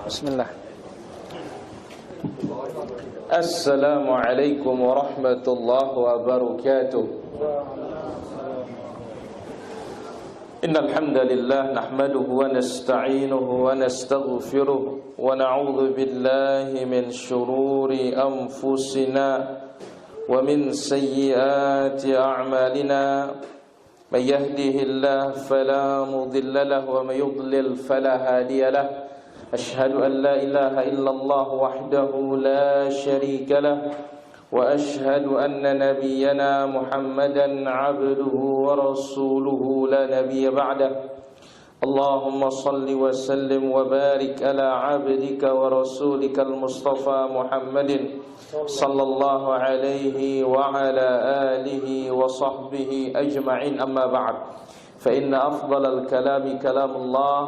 Bismillah. Assalamualaikum warahmatullahi wabarakatuh. Innal hamdalillah nahmaduhu wa nasta'inuhu wa nastaghfiruh wa na'udzu billahi min shururi anfusina wa min sayyiati a'malina. Man yahdihillahu fala mudilla lahu wa man yudlil fala hadiya lahu. أشهد أن لا إله إلا الله وحده لا شريك له وأشهد أن نبينا محمدا عبده ورسوله لا نبي بعده اللهم صل وسلم وبارك على عبدك ورسولك المصطفى محمد صلى الله عليه وعلى آله وصحبه أجمعين أما بعد فإن أفضل الكلام كلام الله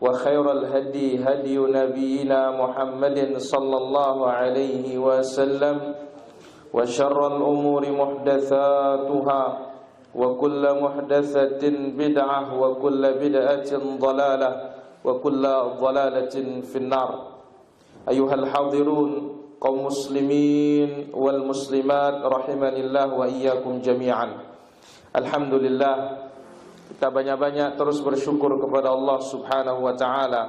وخير الهدي هدي نبينا محمد صلى الله عليه وسلم وشر الأمور محدثاتها وكل محدثة بدعة وكل بدعة ضلالة وكل ضلالة في النار أيها الحاضرون قوم مسلمين والمسلمات رحمني الله وإياكم جميعا الحمد لله. Kita banyak-banyak terus bersyukur kepada Allah Subhanahu wa ta'ala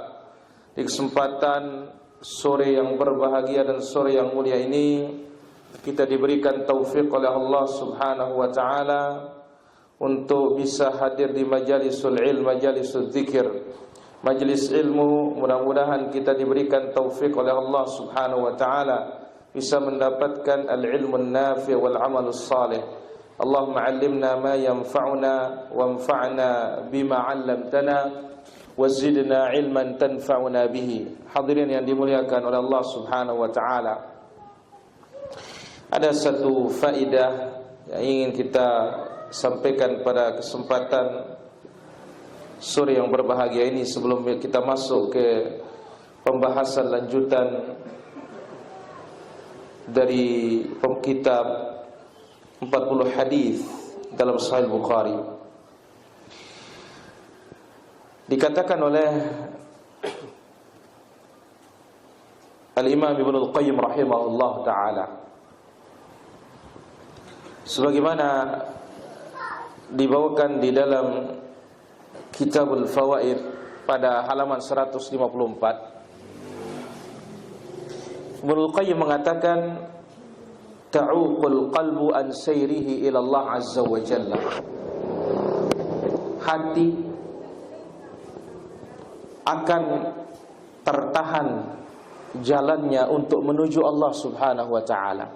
di kesempatan sore yang berbahagia dan sore yang mulia ini. Kita diberikan taufik oleh Allah Subhanahu wa ta'ala untuk bisa hadir di majalisul ilm, majalisul zikir, majelis ilmu. Mudah-mudahan kita diberikan taufik oleh Allah Subhanahu wa ta'ala bisa mendapatkan al-ilmun nafi' wal amalus salih. Allahumma 'allimna ma yanfa'una wanfa'na bima 'allamtana wazidna 'ilman tanfa'una bihi. Hadirin yang dimuliakan oleh Allah Subhanahu wa ta'ala, ada satu faedah yang ingin kita sampaikan pada kesempatan sore yang berbahagia ini sebelum kita masuk ke pembahasan lanjutan dari kitab 40 hadis dalam Sahih Bukhari. Dikatakan oleh Al-Imam Ibnu Al-Qayyim rahimahullah ta'ala, sebagaimana dibawakan di dalam Kitabul Fawaid pada halaman 154, Ibnu Al-Qayyim mengatakan ta'uqul qalbu an sayrihi ila Allah azza wa jalla. Hati akan tertahan jalannya untuk menuju Allah Subhanahu wa ta'ala,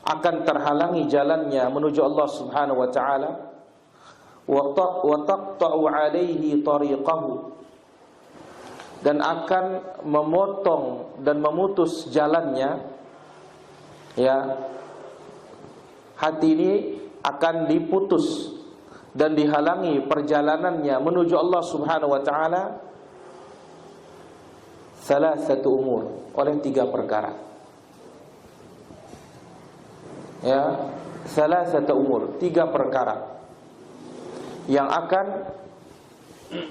akan terhalangi jalannya menuju Allah Subhanahu wa ta'ala, wa taqta'u alaihi tariqahu, dan akan memotong dan memutus jalannya. Ya, hati ini akan diputus dan dihalangi perjalanannya menuju Allah Subhanahu wa ta'ala thalathatu umur, oleh 3 perkara. Ya, thalathatu umur, 3 perkara yang akan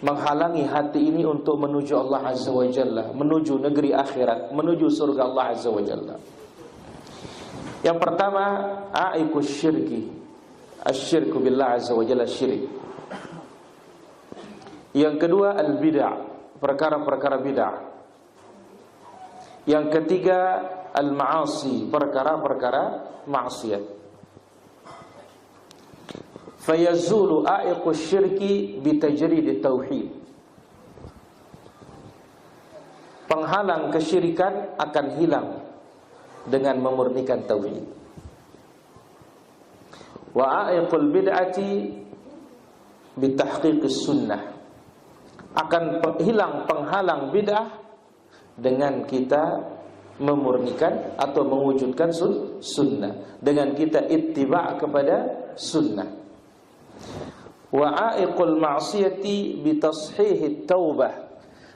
menghalangi hati ini untuk menuju Allah Azza wa Jalla, menuju negeri akhirat, menuju surga Allah Azza wa Jalla. Yang pertama, aikus syirki, asyirku billah azza wa jalla, syirik. Yang kedua, al-bid'ah, perkara-perkara bid'ah. Yang ketiga, al-ma'asi, perkara-perkara maksiat. Fayazulu aikus syirki bitajrid tauhid. Penghalang kesyirikan akan hilang dengan memurnikan tauhid. Wa aiqul bid'ati bitahqiqis sunnah. Akan hilang penghalang bid'ah dengan kita memurnikan atau mewujudkan sunnah, dengan kita ittiba' kepada sunnah. Wa aiqul ma'siyati bitashihit taubah.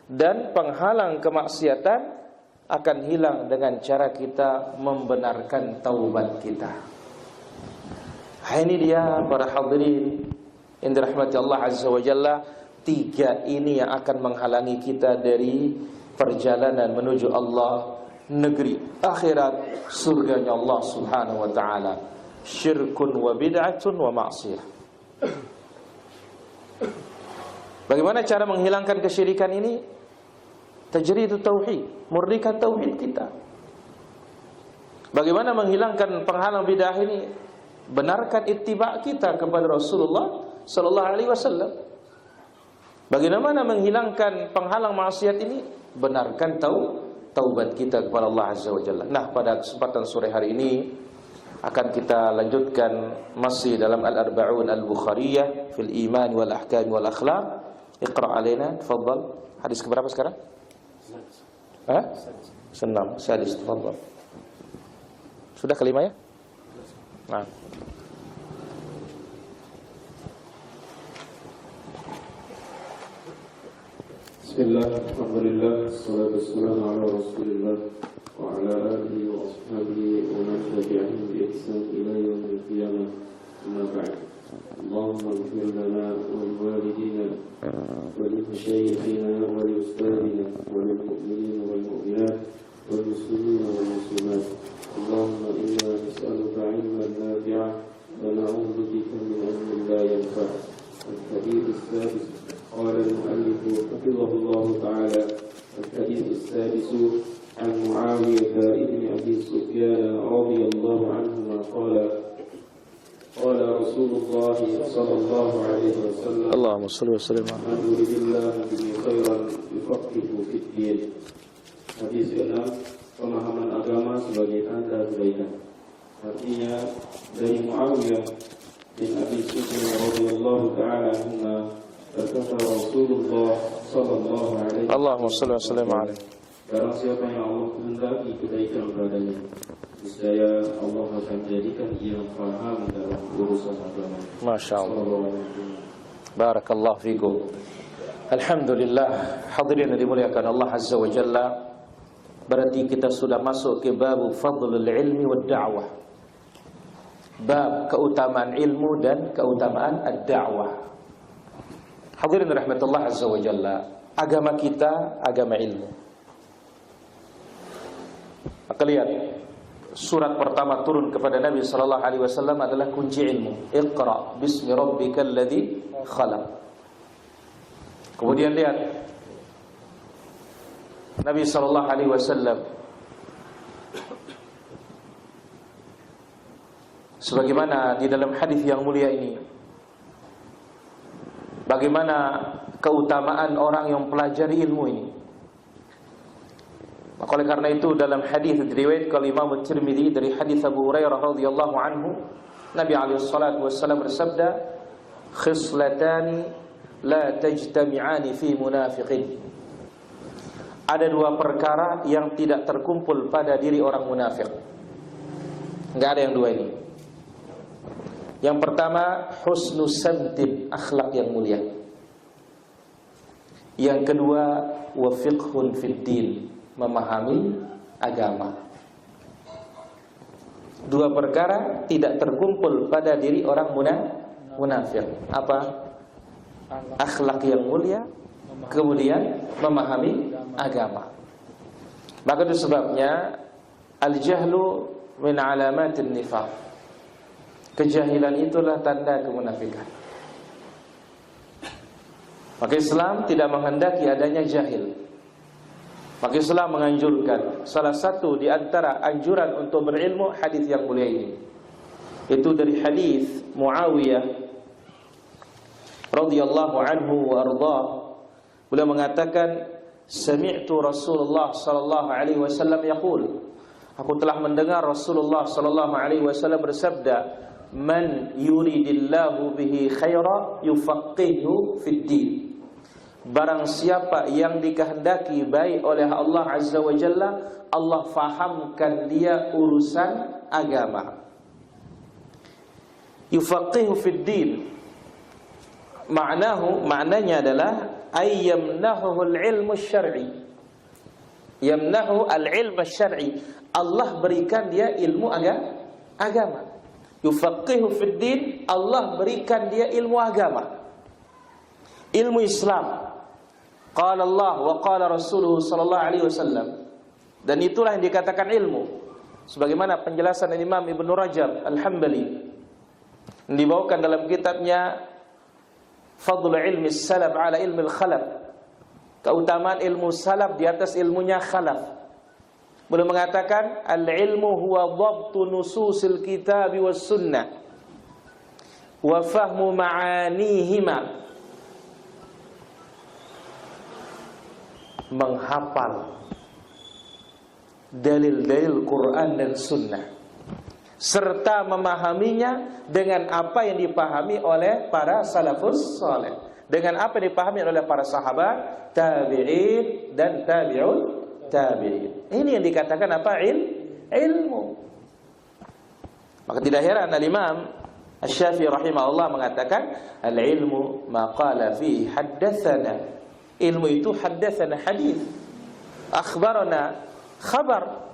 Dan penghalang kemaksiatan akan hilang dengan cara kita membenarkan taubat kita. Ini dia para hadirin yang dirahmati Allah Azza wa Jalla, 3 ini yang akan menghalangi kita dari perjalanan menuju Allah, negeri akhirat, surganya Allah Subhanahu wa taala. Syirkun wa bid'atun wa ma'siyah. Bagaimana cara menghilangkan kesyirikan ini? Tajridut tauhid, murnikan tauhid kita. Bagaimana menghilangkan penghalang bid'ah ini? Benarkan ittiba' kita kepada Rasulullah sallallahu alaihi wasallam. Bagaimana menghilangkan penghalang maksiat ini? Benarkan taubat kita kepada Allah Azza wa Jalla. Nah, pada kesempatan sore hari ini akan kita lanjutkan masih dalam Al-Arba'un Al-Bukhariyah fil Iman wal Ahkam wal Akhlaq. Iqra' alaina, tafadhal. Hadis keberapa sekarang? Senam, sadis, tafadhal. Sudah kelima ya? Nah. Bismillah, alhamdulillah, salatu wassalamu ala rasulillah wa ala alihi wa ashabihi wa man tabi'ahum bi ihsan ila yaumil qiyamah. Amma ba'd. Allahumma ighfir lana wa liwalidina wa li mashayikhina wa li ustadina wa lil mu'minina wal mu'minat wal muslimina wal muslimat. Allahumma inna nas'aluka 'ilman nafi'an wa na'udzu bika min 'ilmin la yanfa'. Al-hadits as-sadis قال المؤلف حفظه الله تعالى: الحديث السادس عن معاوية بن أبي سفيان رضي الله عنهما قال: قال رسول الله صلى الله عليه وسلم: اللهم صل وسلم على من يريد الله به خيرا يفقهه في الدين. Hadis ke-6, pemahaman agama sebagai tanda kebaikan. Artinya dari Muawiyah bin Abi Sufyan radhiyallahu ta'ala anhu berkata Rasulullah sallallahu alaihi wasallam, Allahumma shalli wa sallim alaihi. Barang siapa yang Allah kehendaki kebaikan padanya, niscaya Allah akan jadikan ia faham dalam urusan agama. Masya Allah. Barakallahu fikum. Alhamdulillah, hadirin yang dimuliakan Allah Azza wa Jalla. Berarti kita sudah masuk ke bab fadlul ilmi wad da'wah. Bab keutamaan ilmu dan keutamaan ad-da'wah. Hadirin rahmatullah azza wa jalla, agama kita agama ilmu. Maka lihat, surat pertama turun kepada Nabi sallallahu alaihi wasallam adalah kunci ilmu. Iqra bismi rabbikal ladzi khalaq. Kemudian lihat, Nabi sallallahu alaihi wasallam sebagaimana di dalam hadis yang mulia ini, bagaimana keutamaan orang yang pelajari ilmu ini. Maka oleh karena itu dalam hadis diriwayatkan oleh Imam Tirmidzi dari hadis Abu Hurairah radhiyallahu anhu, Nabi alaihi salatu wasallam bersabda, "Khislatani la tajtami'ani fi munafiqin." Ada dua perkara yang tidak terkumpul pada diri orang munafik. Enggak ada yang dua ini. Yang pertama, husnus samtin, akhlak yang mulia. Yang kedua, wa fiqhun fid din, memahami agama. Dua perkara tidak terkumpul pada diri orang munafik. Apa? Akhlak yang mulia, kemudian memahami agama. Maka itu sebabnya al-jahlu min alamatin nifaq. Kejahilan itulah tanda kemunafikan. Maka Islam tidak menghendaki adanya jahil. Maka Islam menganjurkan, salah satu di antara anjuran untuk berilmu, hadis yang mulia ini. Itu dari hadis Muawiyah radhiyallahu anhu wa ardhah. Beliau mengatakan, sami'tu Rasulullah sallallahu alaihi wasallam yaqul, aku telah mendengar Rasulullah sallallahu alaihi wasallam bersabda, man yuridillahu bihi khaira yufaqihu fid din. Barang siapa yang dikehendaki baik oleh Allah Azza wa Jalla, Allah fahamkan dia urusan agama. Yufaqihu fid din, maknanya adalah ayyamnahu al-ilmu syar'i. Yamnahu al-ilmu syar'i, Allah berikan dia ilmu agama. Yufaqihu fid din, Allah berikan dia ilmu agama, ilmu Islam. qala Allah wa qala Rasuluhu sallallahu alaihi wasallam. Dan itulah yang dikatakan ilmu. Sebagaimana penjelasan Imam Ibnu Rajab Al-Hambali yang dibawakan dalam kitabnya Fadlu ilmi salaf ala ilmi al-khalaf. Keutamaan ilmu salaf di atas ilmunya khalaf. Beliau mengatakan al-ilmu huwa dhabtu nususil kitab was sunnah wa fahmu ma'anihima. Menghafal dalil-dalil Quran dan Sunnah serta memahaminya dengan apa yang dipahami oleh para salafus saleh, dengan apa yang dipahami oleh para sahabat, tabi'in dan tabi'un tabi'in. Ini yang dikatakan apa? Ilmu. Maka tidak heran al-Imam Asy-Syafi'i rahimahullah mengatakan al-ilmu ma qala fi haddatsana. Ilmu itu haddatsana hadis, akhbarana khabar.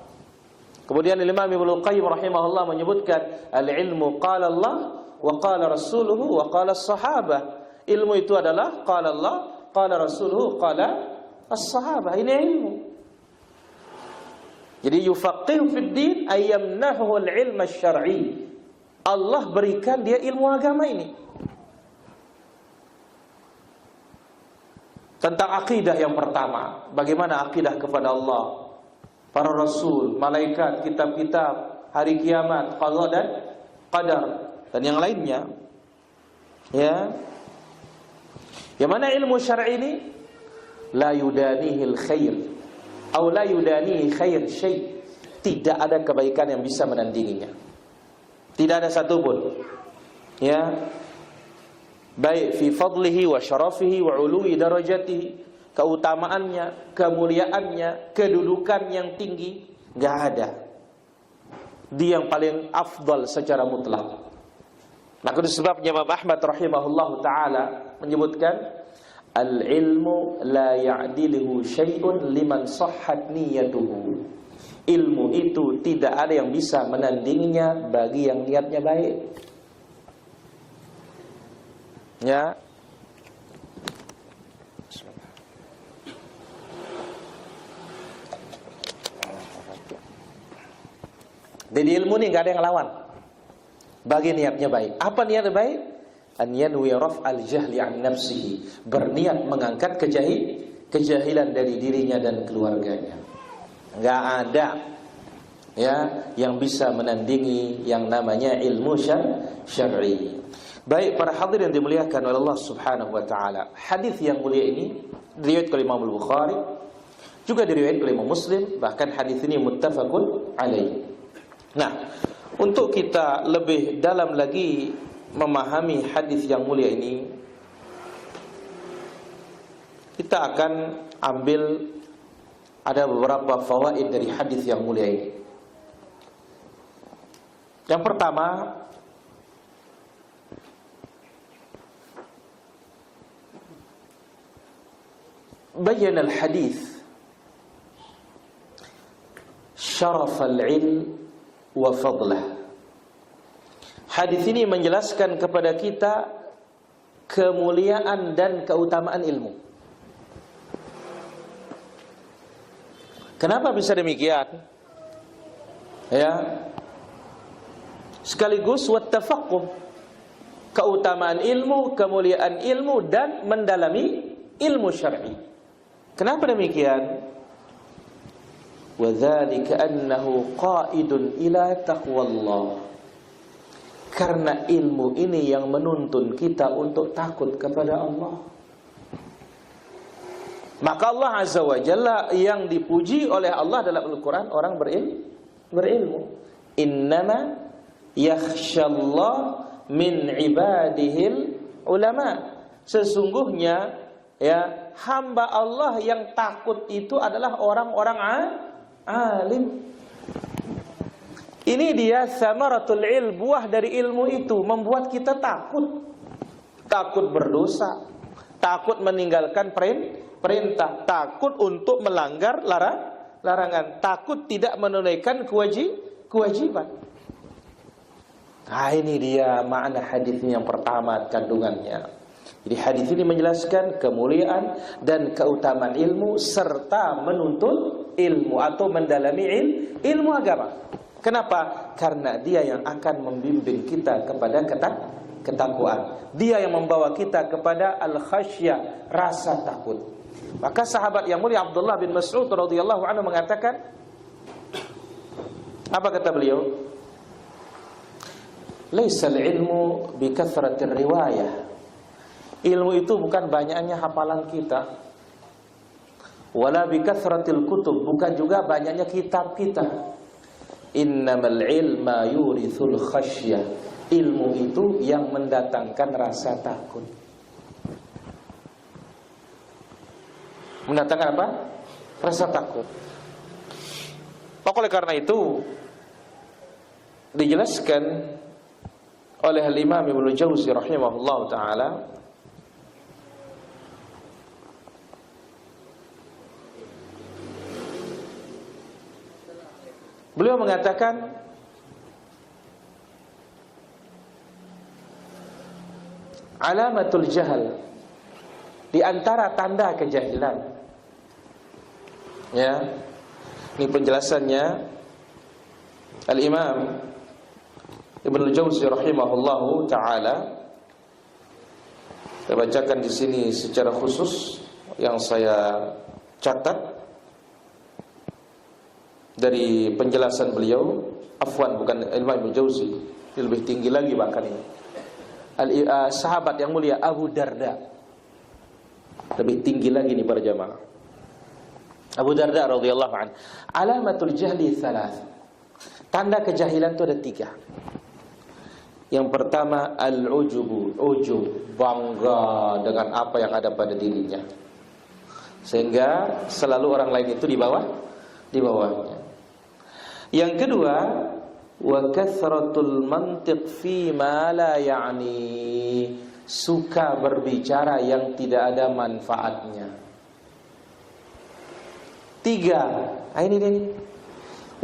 Kemudian Imam Ibnu Qayyim rahimahullah menyebutkan al-ilmu qala Allah wa qala rasuluhu wa qala as-sahabah. Ilmu itu adalah qala Allah, qala rasuluhu, qala as-sahabah. Ini ilmu. Jadi yufaqihu fid din ay yamnahu al-ilm asy-syar'i. Allah berikan dia ilmu agama ini. Tentang akidah yang pertama, bagaimana akidah kepada Allah, para rasul, malaikat, kitab-kitab, hari kiamat, qada dan qadar dan yang lainnya. Ya. Yang mana ilmu syar'i ini la yudanihil khair atau la yudanihi khair syai'. Tidak ada kebaikan yang bisa menandinginya. Tidak ada satupun. Ya. Baik fi fadlihi wa syarafihi wa uluwi darajatihi, keutamaannya, kemuliaannya, kedudukan yang tinggi, enggak ada. Dia yang paling afdal secara mutlak. Maka itu sebabnya Imam Ahmad rahimahullahu taala menyebutkan al-ilmu la ya'diluhu syai'un liman sahhat niyyatuhu. Ilmu itu tidak ada yang bisa menandinginya bagi yang niatnya baik. Ya. Jadi ilmu ini nggak ada yang lawan bagi niatnya baik. Apa niatnya baik? An yanwi raf'al jahli an nafsihi, berniat mengangkat kejahilan dari dirinya dan keluarganya. Nggak ada ya yang bisa menandingi yang namanya ilmu syar'i. Baik para hadirin yang dimuliakan oleh Allah Subhanahu wa taala. Hadis yang mulia ini diriwayatkan oleh Imam Al-Bukhari, juga diriwayatkan oleh Imam Muslim, bahkan hadis ini muttafaqun alaih. Nah, untuk kita lebih dalam lagi memahami hadis yang mulia ini, kita akan ambil ada beberapa fawaid dari hadis yang mulia ini. Yang pertama, bayan al-hadis syaraf al-ilm wa fadlah. Hadis ini menjelaskan kepada kita kemuliaan dan keutamaan ilmu. Kenapa bisa demikian? Ya. Sekaligus wat tafaqquh, keutamaan ilmu, kemuliaan ilmu dan mendalami ilmu syar'i. Kenapa demikian? Wa dzalika annahu qaidun ila taqwallah. Karena ilmu ini yang menuntun kita untuk takut kepada Allah. Maka Allah Azza wa Jalla yang dipuji oleh Allah dalam Al-Quran orang berilmu. Innama yakhshallah min ibadihil ulama. Sesungguhnya ya hamba Allah yang takut itu adalah orang-orang alim. Ini dia samaratul ilm, buah dari ilmu itu membuat kita takut berdosa, takut meninggalkan perintah, takut untuk melanggar larangan, takut tidak menunaikan kewajiban. Nah, ini dia makna hadis yang pertama kandungannya. Jadi hadis ini menjelaskan kemuliaan dan keutamaan ilmu serta menuntut ilmu atau mendalami ilmu agama. Kenapa? Karena dia yang akan membimbing kita kepada ketakwaan. Dia yang membawa kita kepada al-khasyah, rasa takut. Maka sahabat yang mulia Abdullah bin Mas'ud radhiyallahu anhu mengatakan, apa kata beliau? Laisal ilmu bi kathratir riwayah. Ilmu itu bukan banyaknya hafalan kita. Wala bi kathratil kutub, bukan juga banyaknya kitab kita. Innamal ilma yurithul khasyah. Ilmu itu yang mendatangkan rasa takut. Mendatangkan apa? Rasa takut. Oleh karena itu dijelaskan oleh Imam Ibnu Jauzi rahimahullah taala, beliau mengatakan alamatul jahal, di antara tanda kejahilan. Ya. Ini penjelasannya Al-Imam Ibnu Jauzi rahimahullahu taala. Saya bacakan di sini secara khusus yang saya catat dari penjelasan beliau. Afwan, bukan Imam Ibnu Jauzi, lebih tinggi lagi bahkan ini. Sahabat yang mulia Abu Darda, lebih tinggi lagi nih para jamaah. Abu Darda radhiyallahu anhu, alamatul jahli thalath. Tanda kejahilan itu ada 3. Yang pertama al-ujubu, ujub, bangga dengan apa yang ada pada dirinya, sehingga selalu orang lain itu di bawahnya. Yang kedua, wa kathratul mantiq fi ma la ya'ni, suka berbicara yang tidak ada manfaatnya. 3, ini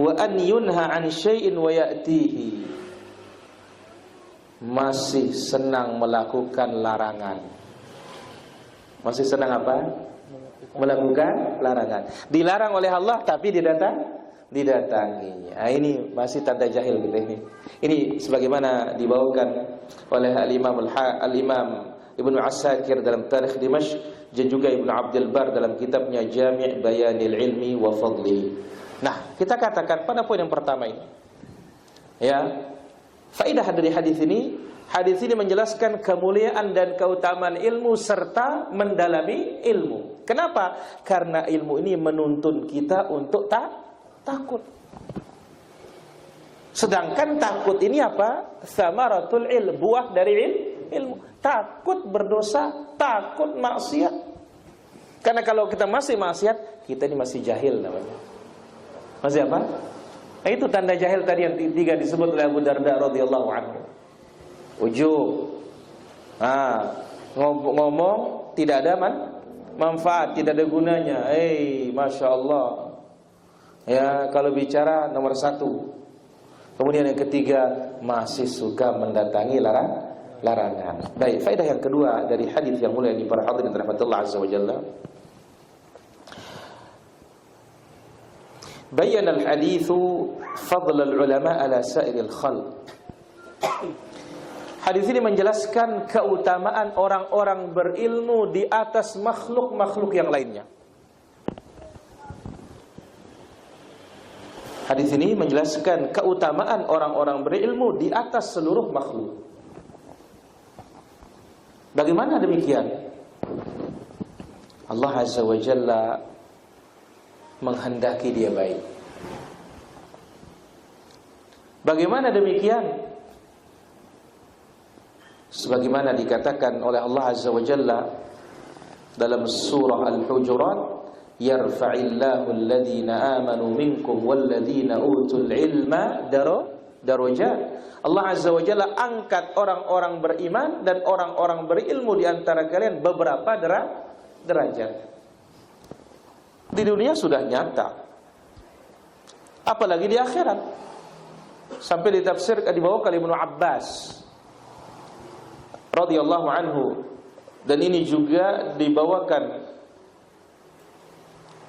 wa an yunha an syai'in wa ya'tihi, masih senang melakukan larangan. Masih senang apa? Melakukan larangan. Dilarang oleh Allah tapi didatangi. Ini masih tanda jahil kita ini. Ini sebagaimana dibawakan oleh Al-Imam Ibnu Asakir dalam Tarikh Dimashq dan juga Ibnu Abdul Bar dalam kitabnya Jami' Bayanil Ilmi wa Fadlihi. Nah, kita katakan pada poin yang pertama ini, ya, faedah dari hadis ini menjelaskan kemuliaan dan keutamaan ilmu serta mendalami ilmu. Kenapa? Karena ilmu ini menuntun kita untuk takut. Sedangkan takut ini apa? Samaratul ilm, buah dari ilmu. Takut berdosa, takut maksiat. Karena kalau kita masih maksiat, kita ini masih jahil namanya. Masih apa? Nah, itu tanda jahil tadi yang 3 disebut oleh Abu Darda radhiyallahu anhu. Ujub. Ngomong tidak ada manfaat, tidak ada gunanya. Masya Allah. Ya, kalau bicara nomor 1. Kemudian yang ketiga, masih suka mendatangi larangan. Baik, faedah yang kedua dari hadis yang mulia ini para hadirin rahmatullah azza wa jalla. Bayyana al-haditsu fadl al-ulama ala sa'iril khalq. Hadis ini menjelaskan keutamaan orang-orang berilmu di atas makhluk-makhluk yang lainnya. Hadis ini menjelaskan keutamaan orang-orang berilmu di atas seluruh makhluk. Bagaimana demikian? Allah Azza wa Jalla menghendaki dia baik. Bagaimana demikian? Sebagaimana dikatakan oleh Allah Azza wa Jalla dalam surah Al-Hujurat, yarfa'illahu alladhina amanu minkum walladhina utul ilma darajat. Allah Azza wa Jalla angkat orang-orang beriman dan orang-orang berilmu di antara kalian beberapa derajat. Di dunia sudah nyata, apalagi di akhirat. Sampai ditafsir dibawa oleh Ibnu Abbas radhiyallahu anhu Dan ini juga dibawakan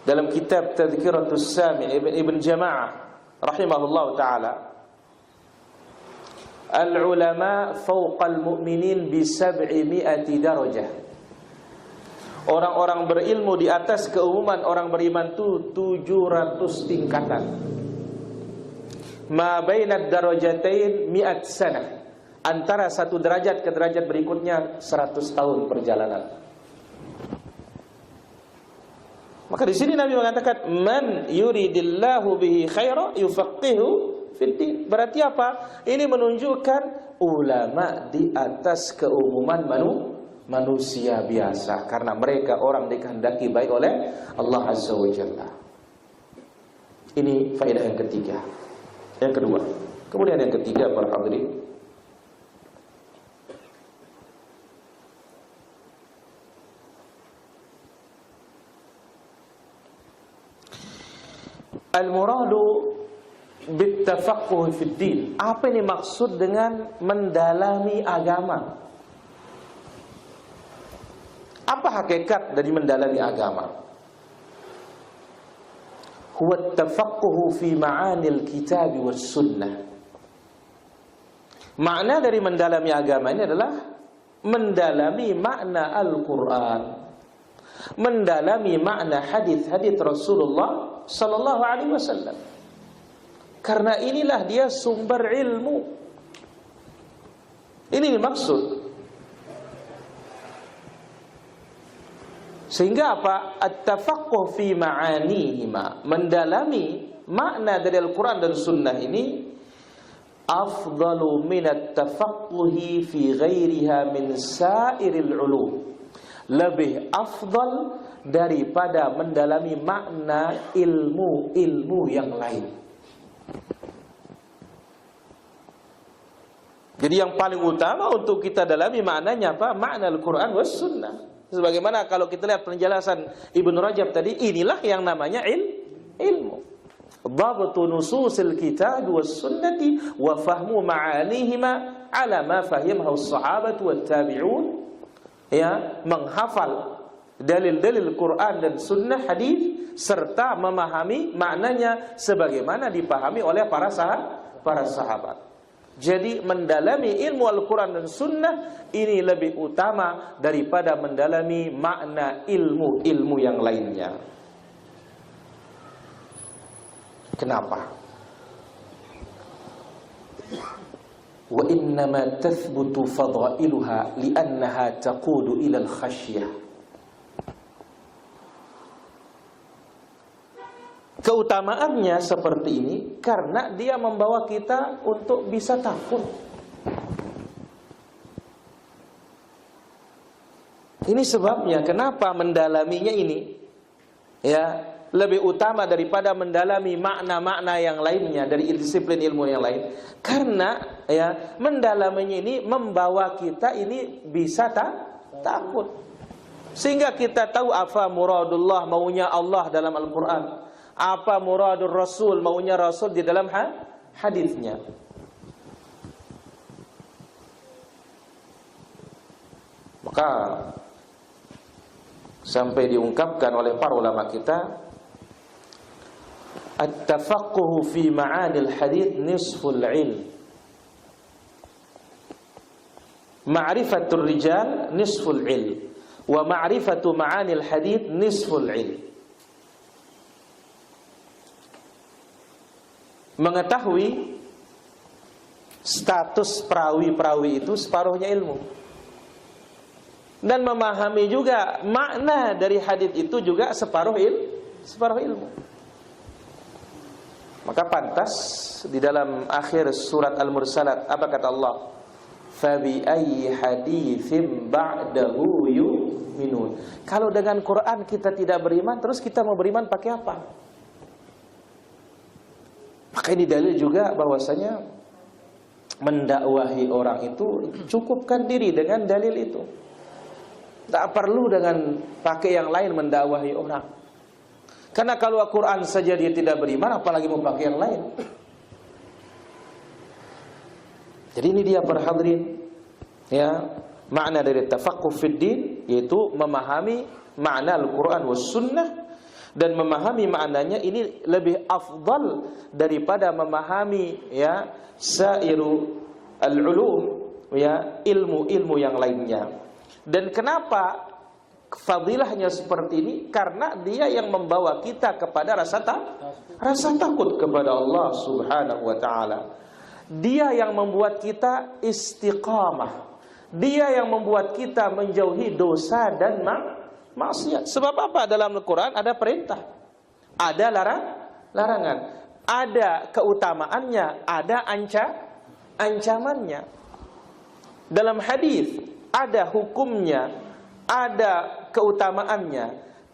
dalam kitab Tadhkiratus Sami' Ibn Jama'ah rahimahullah ta'ala, al-ulama fawqal mu'minin bi 700 darajah. Orang-orang berilmu di atas keumuman orang beriman itu 700 tingkatan. Ma bainad darajatain 100 sanah. Antara satu derajat ke derajat berikutnya 100 tahun perjalanan. Maka di sini Nabi mengatakan, man yuridillahu bihi khaira yufaqihu fiddin. Berarti apa? Ini menunjukkan ulama di atas keumuman manusia biasa, karena mereka orang dikehendaki baik oleh Allah Azza wa Jalla. Ini faedah yang ketiga. Yang kedua, kemudian yang ketiga para hadirin, al-muradu bittafaqquh fid din. Apa ini maksud dengan mendalami agama? Apa hakikat dari mendalami agama? Huwa at-tafaqquh fi ma'anil kitab was sunnah. Makna dari mendalami agama ini adalah mendalami makna Al-Quran, mendalami makna hadis-hadis Rasulullah sallallahu alaihi wasallam. Karena inilah dia sumber ilmu. Ini maksud. Sehingga apa? At-tafaqquh fi ma'anihima, mendalami makna dari Al-Quran dan Sunnah ini afdalu min at-tafaqquhi fi ghairiha min sairil ulum. Lebih afdal daripada mendalami makna ilmu-ilmu yang lain. Jadi yang paling utama untuk kita dalami maknanya apa? Makna Al-Quran was Sunnah. Sebagaimana kalau kita lihat penjelasan Ibnu Rajab tadi, inilah yang namanya ilmu. Dhabtu nususil kitab was sunnati wa fahmu ma'anihima ala ma fahimahu as-sahabatu wat tabi'un. Ya, menghafal dalil-dalil Quran dan sunnah hadis serta memahami maknanya sebagaimana dipahami oleh para sahabat. Jadi mendalami ilmu Al-Quran dan Sunnah ini lebih utama daripada mendalami makna ilmu-ilmu yang lainnya. Kenapa? Wa innama tathbutu fadailuha li'annaha taqudu ila al-khasyah. Keutamaannya seperti ini karena dia membawa kita untuk bisa takut. Ini sebabnya kenapa mendalaminya ini ya lebih utama daripada mendalami makna-makna yang lainnya dari disiplin ilmu yang lain. Karena ya mendalaminya ini membawa kita ini bisa takut. Sehingga kita tahu apa muradullah, maunya Allah dalam Al-Quran, apa muradur Rasul, maunya Rasul di dalam hadisnya. Maka sampai diungkapkan oleh para ulama kita, at-tafaqquh fi ma'anil hadits nisful ilm, ma'rifatur rijal nisful ilm, wa ma'rifatu ma'anil hadits nisful ilm. Mengetahui status perawi-perawi itu separuhnya ilmu, dan memahami juga makna dari hadis itu juga separuh ilmu. Maka pantas di dalam akhir surat Al-Mursalat apa kata Allah? Fabi ayyi haditsin ba'dahu yu'minun. Kalau dengan Quran kita tidak beriman, terus kita mau beriman pakai apa? Maka ini dalil juga bahwasanya mendakwahi orang itu cukupkan diri dengan dalil itu. Tak perlu dengan pakai yang lain mendakwahi orang. Karena kalau Al-Quran saja dia tidak beriman, apalagi mau pakai yang lain. Jadi ini dia para hadirin, ya, makna dari tafaqquh fid din yaitu memahami makna Al-Quran was sunnah, dan memahami maknanya ini lebih afdal daripada memahami ya sairu al-ulum, ya ilmu-ilmu yang lainnya. Dan kenapa fadilahnya seperti ini? Karena dia yang membawa kita kepada rasa takut kepada Allah Subhanahu wa taala. Dia yang membuat kita istiqamah. Dia yang membuat kita menjauhi dosa dan maksiat. Sebab apa? Dalam Al-Quran ada perintah, ada larangan, ada keutamaannya, ada ancamannya. Dalam hadis ada hukumnya, ada keutamaannya,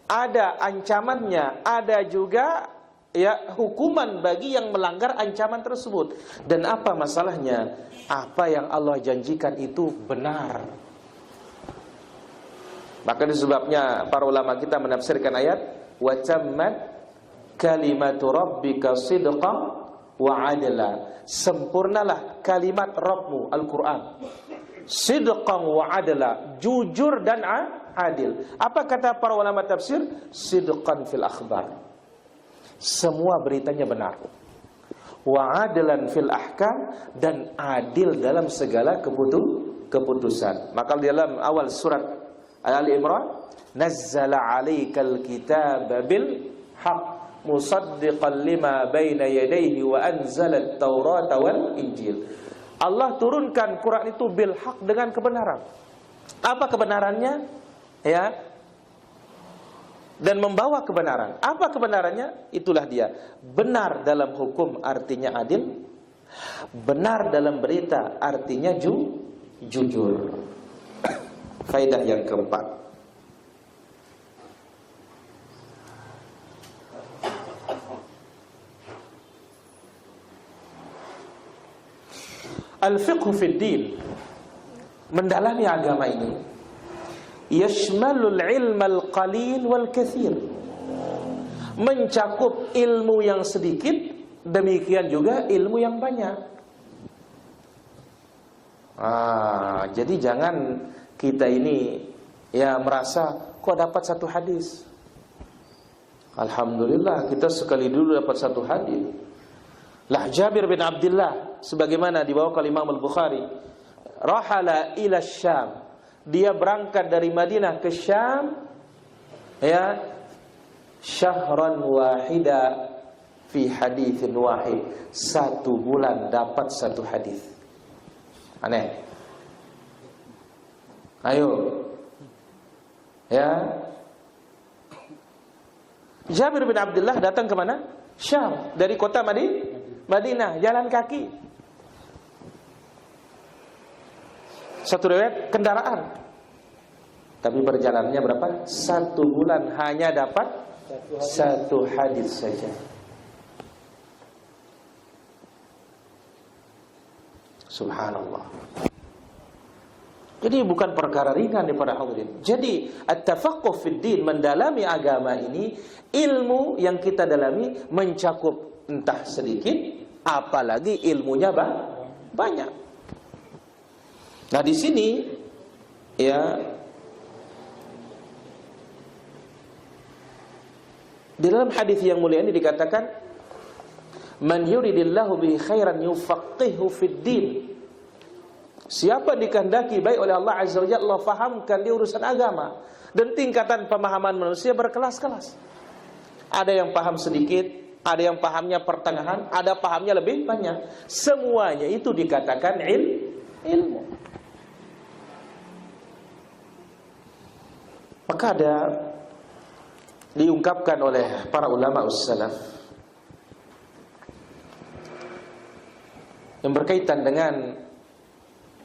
ada ancamannya, ada juga ya hukuman bagi yang melanggar ancaman tersebut. Dan apa masalahnya? Apa yang Allah janjikan itu benar. Maka disebabnya para ulama kita menafsirkan ayat wa tammat kalimatu rabbika sidqan wa adla. Sempurnalah kalimat Rabbmu Al-Quran, sidqan wa adla, jujur dan adil. Apa kata para ulama tafsir? Sidqan fil akhbar, semua beritanya benar. Wa adlan fil ahkam, dan adil dalam segala keputusan. Maka dalam awal surat Ali Imran, nazzala 'alaikal kitaba bil haqq musaddiqan lima baina yadayhi wa anzala at-taurata wal injil. Allah turunkan Quran itu bil haqq, dengan kebenaran. Apa kebenarannya? Ya. Dan membawa kebenaran. Apa kebenarannya? Itulah dia. Benar dalam hukum artinya adil. Benar dalam berita artinya jujur. Faedah yang keempat, al-fiqhu fid din, mendalami agama ini, yashmalul ilmal qalil wal kathir, mencakup ilmu yang sedikit, demikian juga ilmu yang banyak. Jadi jangan kita ini ya merasa kok dapat satu hadis. Alhamdulillah kita sekali dulu dapat satu hadis. Lah Jabir bin Abdullah sebagaimana dibawa oleh Imam Al-Bukhari, rahala ila Syam, dia berangkat dari Madinah ke Syam ya syahran wahida fi haditsin wahid, 1 bulan dapat satu hadis. Aneh. Ayo. Ya. Jabir bin Abdullah datang ke mana? Syam, dari kota Madinah, jalan kaki. Satu riwayat kendaraan. Tapi perjalanannya berapa? 1 bulan hanya dapat satu hadis saja. Subhanallah. Jadi bukan perkara ringan para hadirin. Jadi at-tafaqquh fid din, mendalami agama ini, ilmu yang kita dalami mencakup entah sedikit, apalagi ilmunya banyak. Nah di sini ya di dalam hadis yang mulia ini dikatakan, man yuridillahu bihi khairan yufaqihu fid din. Siapa dikehendaki baik oleh Allah Azza wa Jalla, Allah fahamkan di urusan agama. Dan tingkatan pemahaman manusia berkelas-kelas. Ada yang paham sedikit, ada yang pahamnya pertengahan, ada pahamnya lebih banyak. Semuanya itu dikatakan ilmu. Maka ada diungkapkan oleh para ulama ussalaf yang berkaitan dengan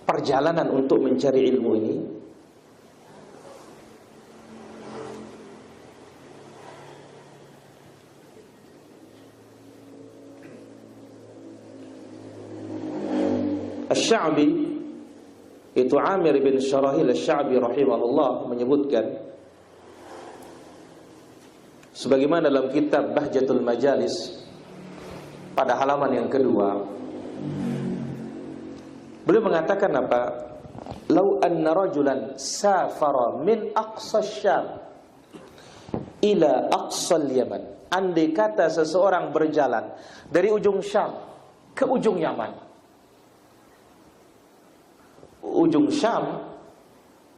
perjalanan untuk mencari ilmu ini. Asy-Sya'bi, itu Amir bin Syarahil Asy-Sya'bi rahimahullah menyebutkan, sebagaimana dalam kitab Bahjatul Majalis pada halaman yang kedua, beliau mengatakan apa? "Lau anna rajulan safara min aqsa Syam ila aqsal Yaman." Andai kata seseorang berjalan dari ujung Syam ke ujung Yaman. Ujung Syam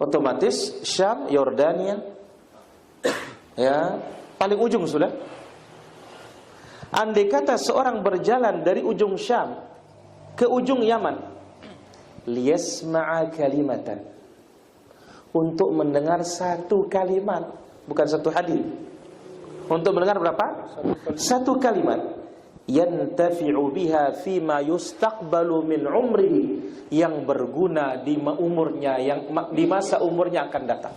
otomatis Syam, Yordania, ya, paling ujung sudah. Andai kata seorang berjalan dari ujung Syam ke ujung Yaman, liyasma'a kalimatan, untuk mendengar satu kalimat, bukan satu hadis. Untuk mendengar berapa? Satu kalimat. Yantafi'u biha fima yustaqbalu min umrihi, yang berguna di umurnya, yang di masa umurnya akan datang.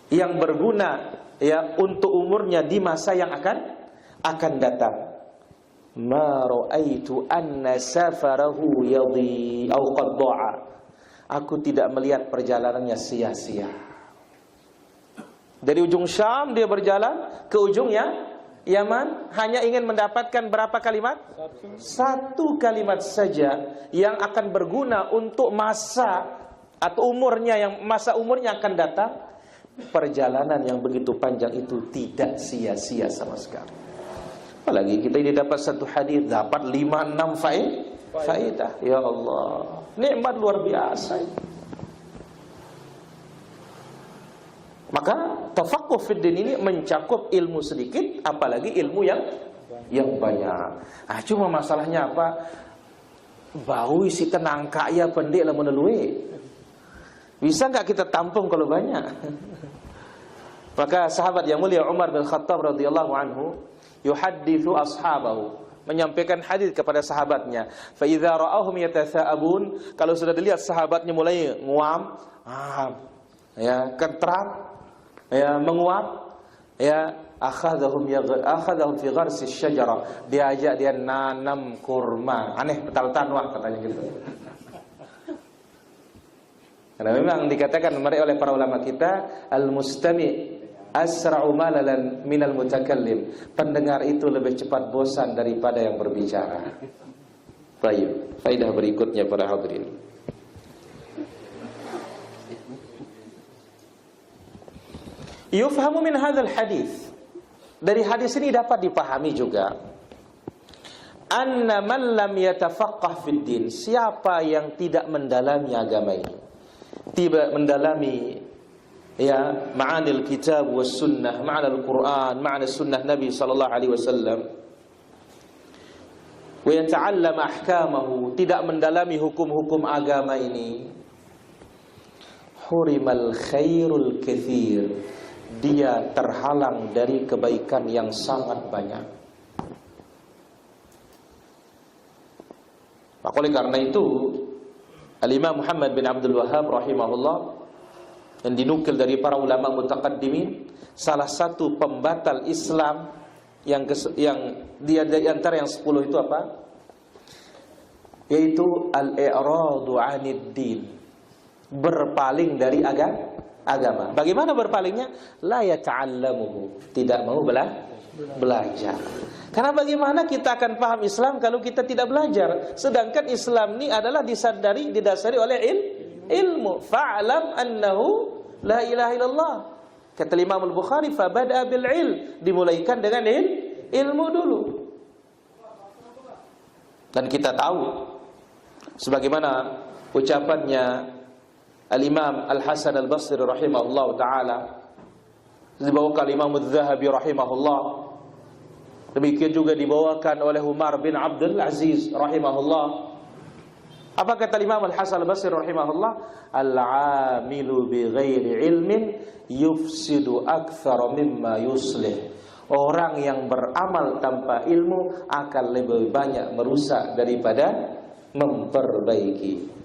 Yang berguna ya untuk umurnya di masa yang akan datang. Ma ra'aitu anna safarahu yadhi aw qad dha'a. Aku tidak melihat perjalanannya sia-sia. Dari ujung Syam dia berjalan ke ujungnya Yaman, hanya ingin mendapatkan berapa kalimat? Satu kalimat saja yang akan berguna untuk masa atau umurnya, yang masa umurnya akan datang. Perjalanan yang begitu panjang itu tidak sia-sia sama sekali. Apalagi kita ini dapat satu hadis, dapat 5-6 faedah. Ya Allah, nikmat luar biasa. Maka tafaqquh fid din ini mencakup ilmu sedikit, apalagi ilmu yang banyak. Cuma masalahnya apa? Bau isi tenangka ya pendek lah menelui. Bisa enggak kita tampung kalau banyak? Maka sahabat yang mulia Umar bin Khattab radhiyallahu anhu yuhadditsu ashabahu, menyampaikan hadis kepada sahabatnya. Fa idza ra'ahum yatatha'abun, kalau sudah dilihat sahabatnya mulai nguam, ya, kentram, ya, menguap, ya, akhadhahum fi gharsi syajarah, diajak dia nanam kurma. Aneh, betal tanwah katanya gitu. Karena memang dikatakan oleh para ulama kita, al-mustami' asra'u malalan minal mutakallim. Pendengar itu lebih cepat bosan daripada yang berbicara. Baik, faedah berikutnya para hadirin. Yufhamu min hadzal hadis. Dari hadis ini dapat dipahami juga anna man lam yatafaqqah fid din, siapa yang tidak mendalami agama ini, tidak mendalami ya ma'anil kitab was sunnah, ma'anil Quran, ma'anil sunnah Nabi sallallahu alaihi wasallam, wa yata'allam ahkamahu, tidak mendalami hukum-hukum agama ini, hurimal khairul katsir, dia terhalang dari kebaikan yang sangat banyak. Maka oleh karena itu Al-Imam Muhammad bin Abdul Wahhab rahimahullah, yang dinukil dari para ulama mutaqaddimin, salah satu pembatal Islam yang dia di antara yang 10 itu apa? Yaitu al-i'radu 'anid din, berpaling dari agama. Bagaimana berpalingnya? La yata'allamuhu, tidak mau belajar. Karena bagaimana kita akan paham Islam kalau kita tidak belajar? Sedangkan Islam ini adalah didasari oleh ilmu. Fa'lam annahu la ilaha illallah. Kata Imam Al-Bukhari, fa bada'a bil ilm, dimulaikan dengan ilmu dulu. Dan kita tahu sebagaimana ucapannya Al-Imam Al-Hasan Al-Basri rahimahullah ta'ala, dibawakan Imam Al-Zahabi rahimahullah, demikian juga dibawakan oleh Umar bin Abdul Aziz rahimahullah. Apa kata Imam Al-Hasan Al-Basri rahimahullah? Al-'amilu bi ghairi ilmin yufsidu aktsara mimma yuslih. Orang yang beramal tanpa ilmu akan lebih banyak merusak daripada memperbaiki.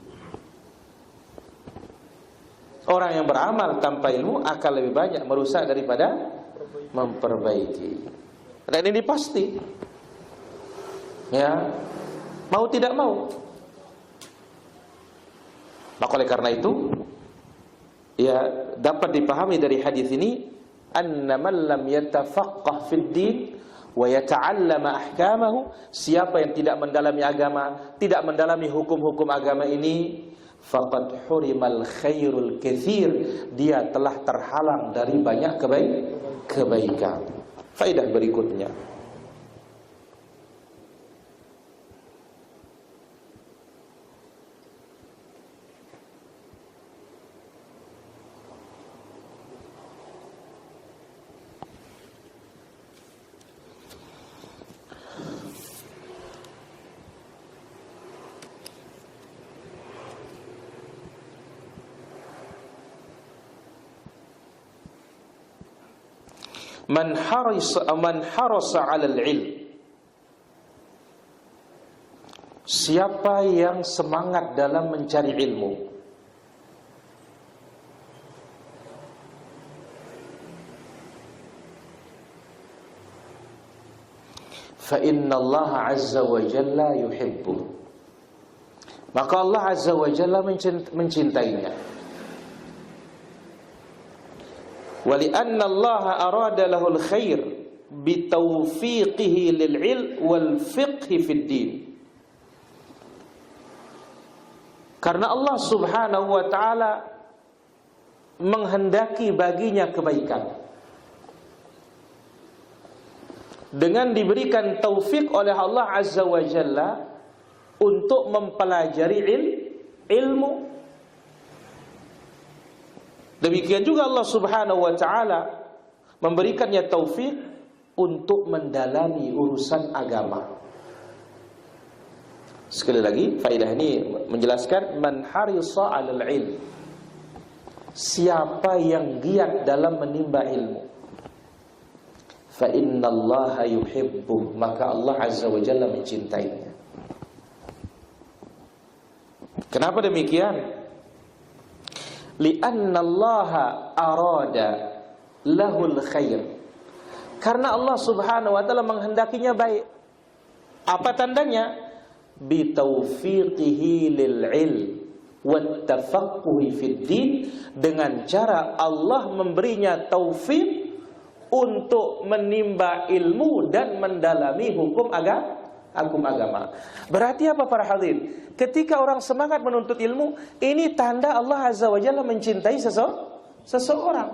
Orang yang beramal tanpa ilmu akan lebih banyak merusak daripada memperbaiki. Dan ini pasti. Ya, mau tidak mau. Maka oleh karena itu, ya, dapat dipahami dari hadis ini, anna man lam yatafaqqah fid din wa yata'allama ahkamahu, siapa yang tidak mendalami agama, tidak mendalami hukum-hukum agama ini, faqad hurimal khairul katsir, dia telah terhalang dari banyak kebaikan. Faedah berikutnya, man harasa 'alal ilm, siapa yang semangat dalam mencari ilmu, fa inna Allah azza wa jalla yuhibbu, maka Allah azza wa jalla mencintainya. ولأن الله أراد له الخير بتوفيقه للعلم والفقه في الدين, karena Allah subhanahu wa ta'ala menghendaki baginya kebaikan dengan diberikan taufik oleh Allah azza wa jalla untuk mempelajari ilmu. Demikian juga Allah subhanahu wa ta'ala memberikannya taufik untuk mendalami urusan agama. Sekali lagi, faedah ini menjelaskan man harisa 'alal ilm, siapa yang giat dalam menimba ilmu, fa innallaha yuhibbuh, maka Allah azza wa jalla mencintainya. Kenapa demikian? Li'anna Allaha arada lahul khair, karena Allah subhanahu wa ta'ala menghendakinya baik. Apa tandanya? Bitaufiqihi lil ilm wat tafaqquhi fid din, dengan cara Allah memberinya taufik untuk menimba ilmu dan mendalami hukum agama. Berarti apa para hadirin? Ketika orang semangat menuntut ilmu, ini tanda Allah azza wa jalla mencintai seseorang.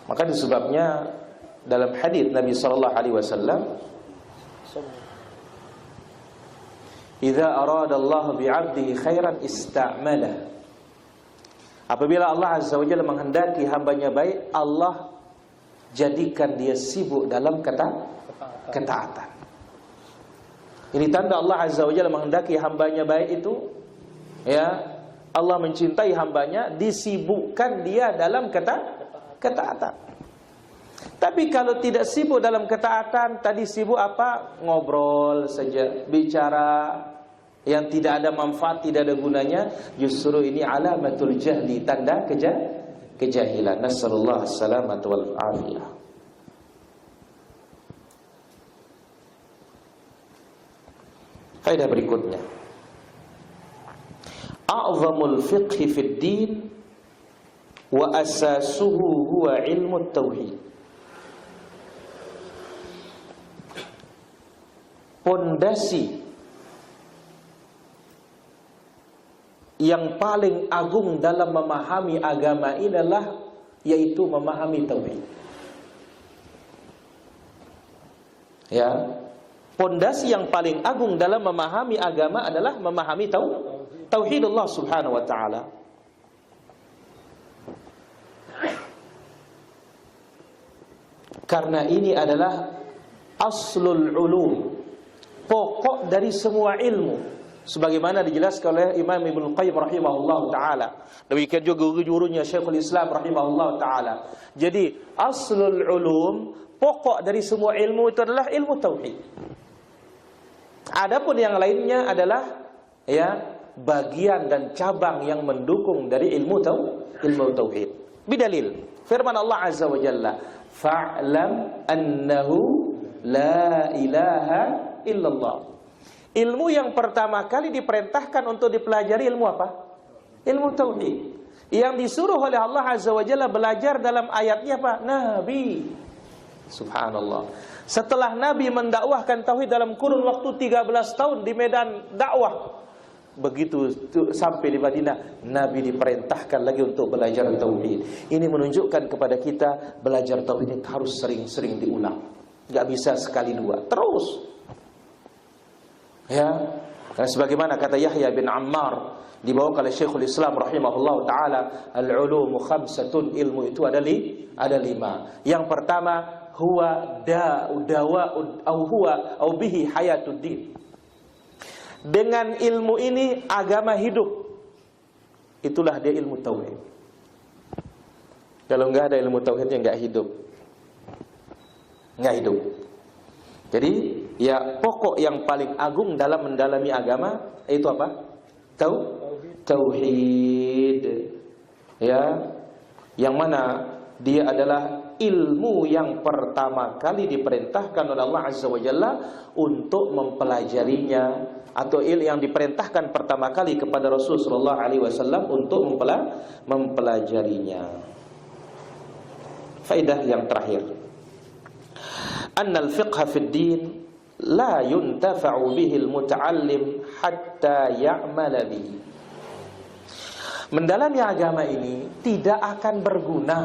Maka disebabnya dalam hadis Nabi sallallahu alaihi wasallam, "Idza arada Allah bi'abdihi khairan ista'malah." Apabila Allah azza wa jalla menghendaki hambanya baik, Allah jadikan dia sibuk dalam ketaatan. Ini tanda Allah azza wa jalla menghendaki hambanya baik itu, ya, Allah mencintai hambanya, disibukkan dia dalam ketaatan. Tapi kalau tidak sibuk dalam ketaatan, tadi sibuk apa? Ngobrol saja, bicara yang tidak ada manfaat, tidak ada gunanya, justru ini alamatul jahli, tanda kejahilan. Nasallallahu as-salamata wal afiyah. Faedah berikutnya, a'zamul fiqhi fid din wa asasuhu huwa ilmu tauhid. Pondasi yang paling agung dalam memahami agama adalah yaitu memahami tauhid. Ya, pondasi yang paling agung dalam memahami agama adalah memahami tauhid Allah subhanahu wa ta'ala. Karena ini adalah aslul ulum, pokok dari semua ilmu, sebagaimana dijelaskan oleh Imam Ibnu Qayyim rahimahullah ta'ala. Demikian juga gurunya Syekhul Islam rahimahullah ta'ala. Jadi aslul ulum, pokok dari semua ilmu itu adalah ilmu tauhid. Adapun yang lainnya adalah ya bagian dan cabang yang mendukung dari ilmu tauhid. Bidalil firman Allah azza wa jalla, fa'lam annahu la ilaha illallah. Ilmu yang pertama kali diperintahkan untuk dipelajari ilmu apa? Ilmu tauhid. Yang disuruh oleh Allah azza wa jalla belajar dalam ayatnya apa? Nabi. Subhanallah. Setelah Nabi mendakwahkan tauhid dalam kurun waktu 13 tahun di medan dakwah, begitu sampai di Madinah, Nabi diperintahkan lagi untuk belajar tauhid. Ini menunjukkan kepada kita belajar tauhid ini harus sering-sering diulang. Gak bisa sekali dua, terus. Ya, karena sebagaimana kata Yahya bin Ammar, dibawa oleh Syekhul Islam rahimahullah taala, al-ulumu khamsatun, ilmu itu ada 5. Yang pertama, huwa dawa'ud au bihi hayatuddin. Dengan ilmu ini agama hidup. Itulah dia ilmu tauhid. Kalau enggak ada ilmu tauhidnya enggak hidup. Enggak hidup. Jadi, ya pokok yang paling agung dalam mendalami agama itu apa? Tauhid. Ya. Yang mana dia adalah ilmu yang pertama kali diperintahkan oleh Allah Azza wa Jalla untuk mempelajarinya, atau yang diperintahkan pertama kali kepada Rasul sallallahu alaihi wasallam untuk mempelajarinya. Faedah yang terakhir, annal fiqha fid din la yuntafa'u bihi al-muta'allim hatta ya'mala bihi. Mendalami agama ini tidak akan berguna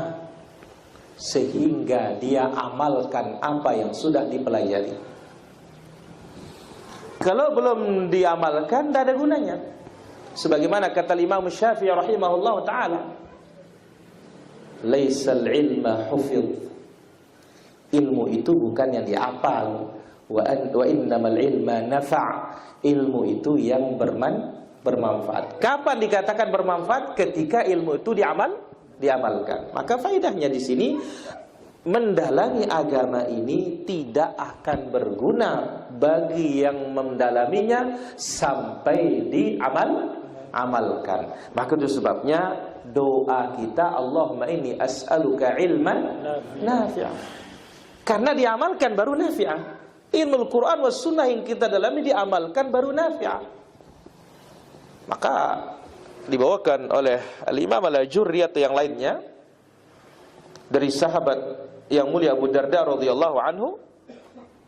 sehingga dia amalkan apa yang sudah dipelajari. Kalau belum diamalkan, tidak ada gunanya. Sebagaimana kata Imam Syafi'i rahimahullah ta'ala, laisal ilma hufidh. Ilmu itu bukan yang dihafal. Wa innamal ilma nafa'. Ilmu itu yang bermanfaat. Kapan dikatakan bermanfaat? Ketika ilmu itu diamalkan. Maka faedahnya di sini, mendalami agama ini tidak akan berguna bagi yang mendalaminya sampai diamalkan. Maka itu sebabnya doa kita, Allahumma inni as'aluka ilman nafi'ah. Karena diamalkan baru nafi'ah. Ilmu Al-Quran was sunnah yang kita dalami diamalkan baru nafi'ah. Maka dibawakan oleh Al-Imam Al-Ajurri atau yang lainnya dari sahabat yang mulia Abu Darda radhiyallahu anhu,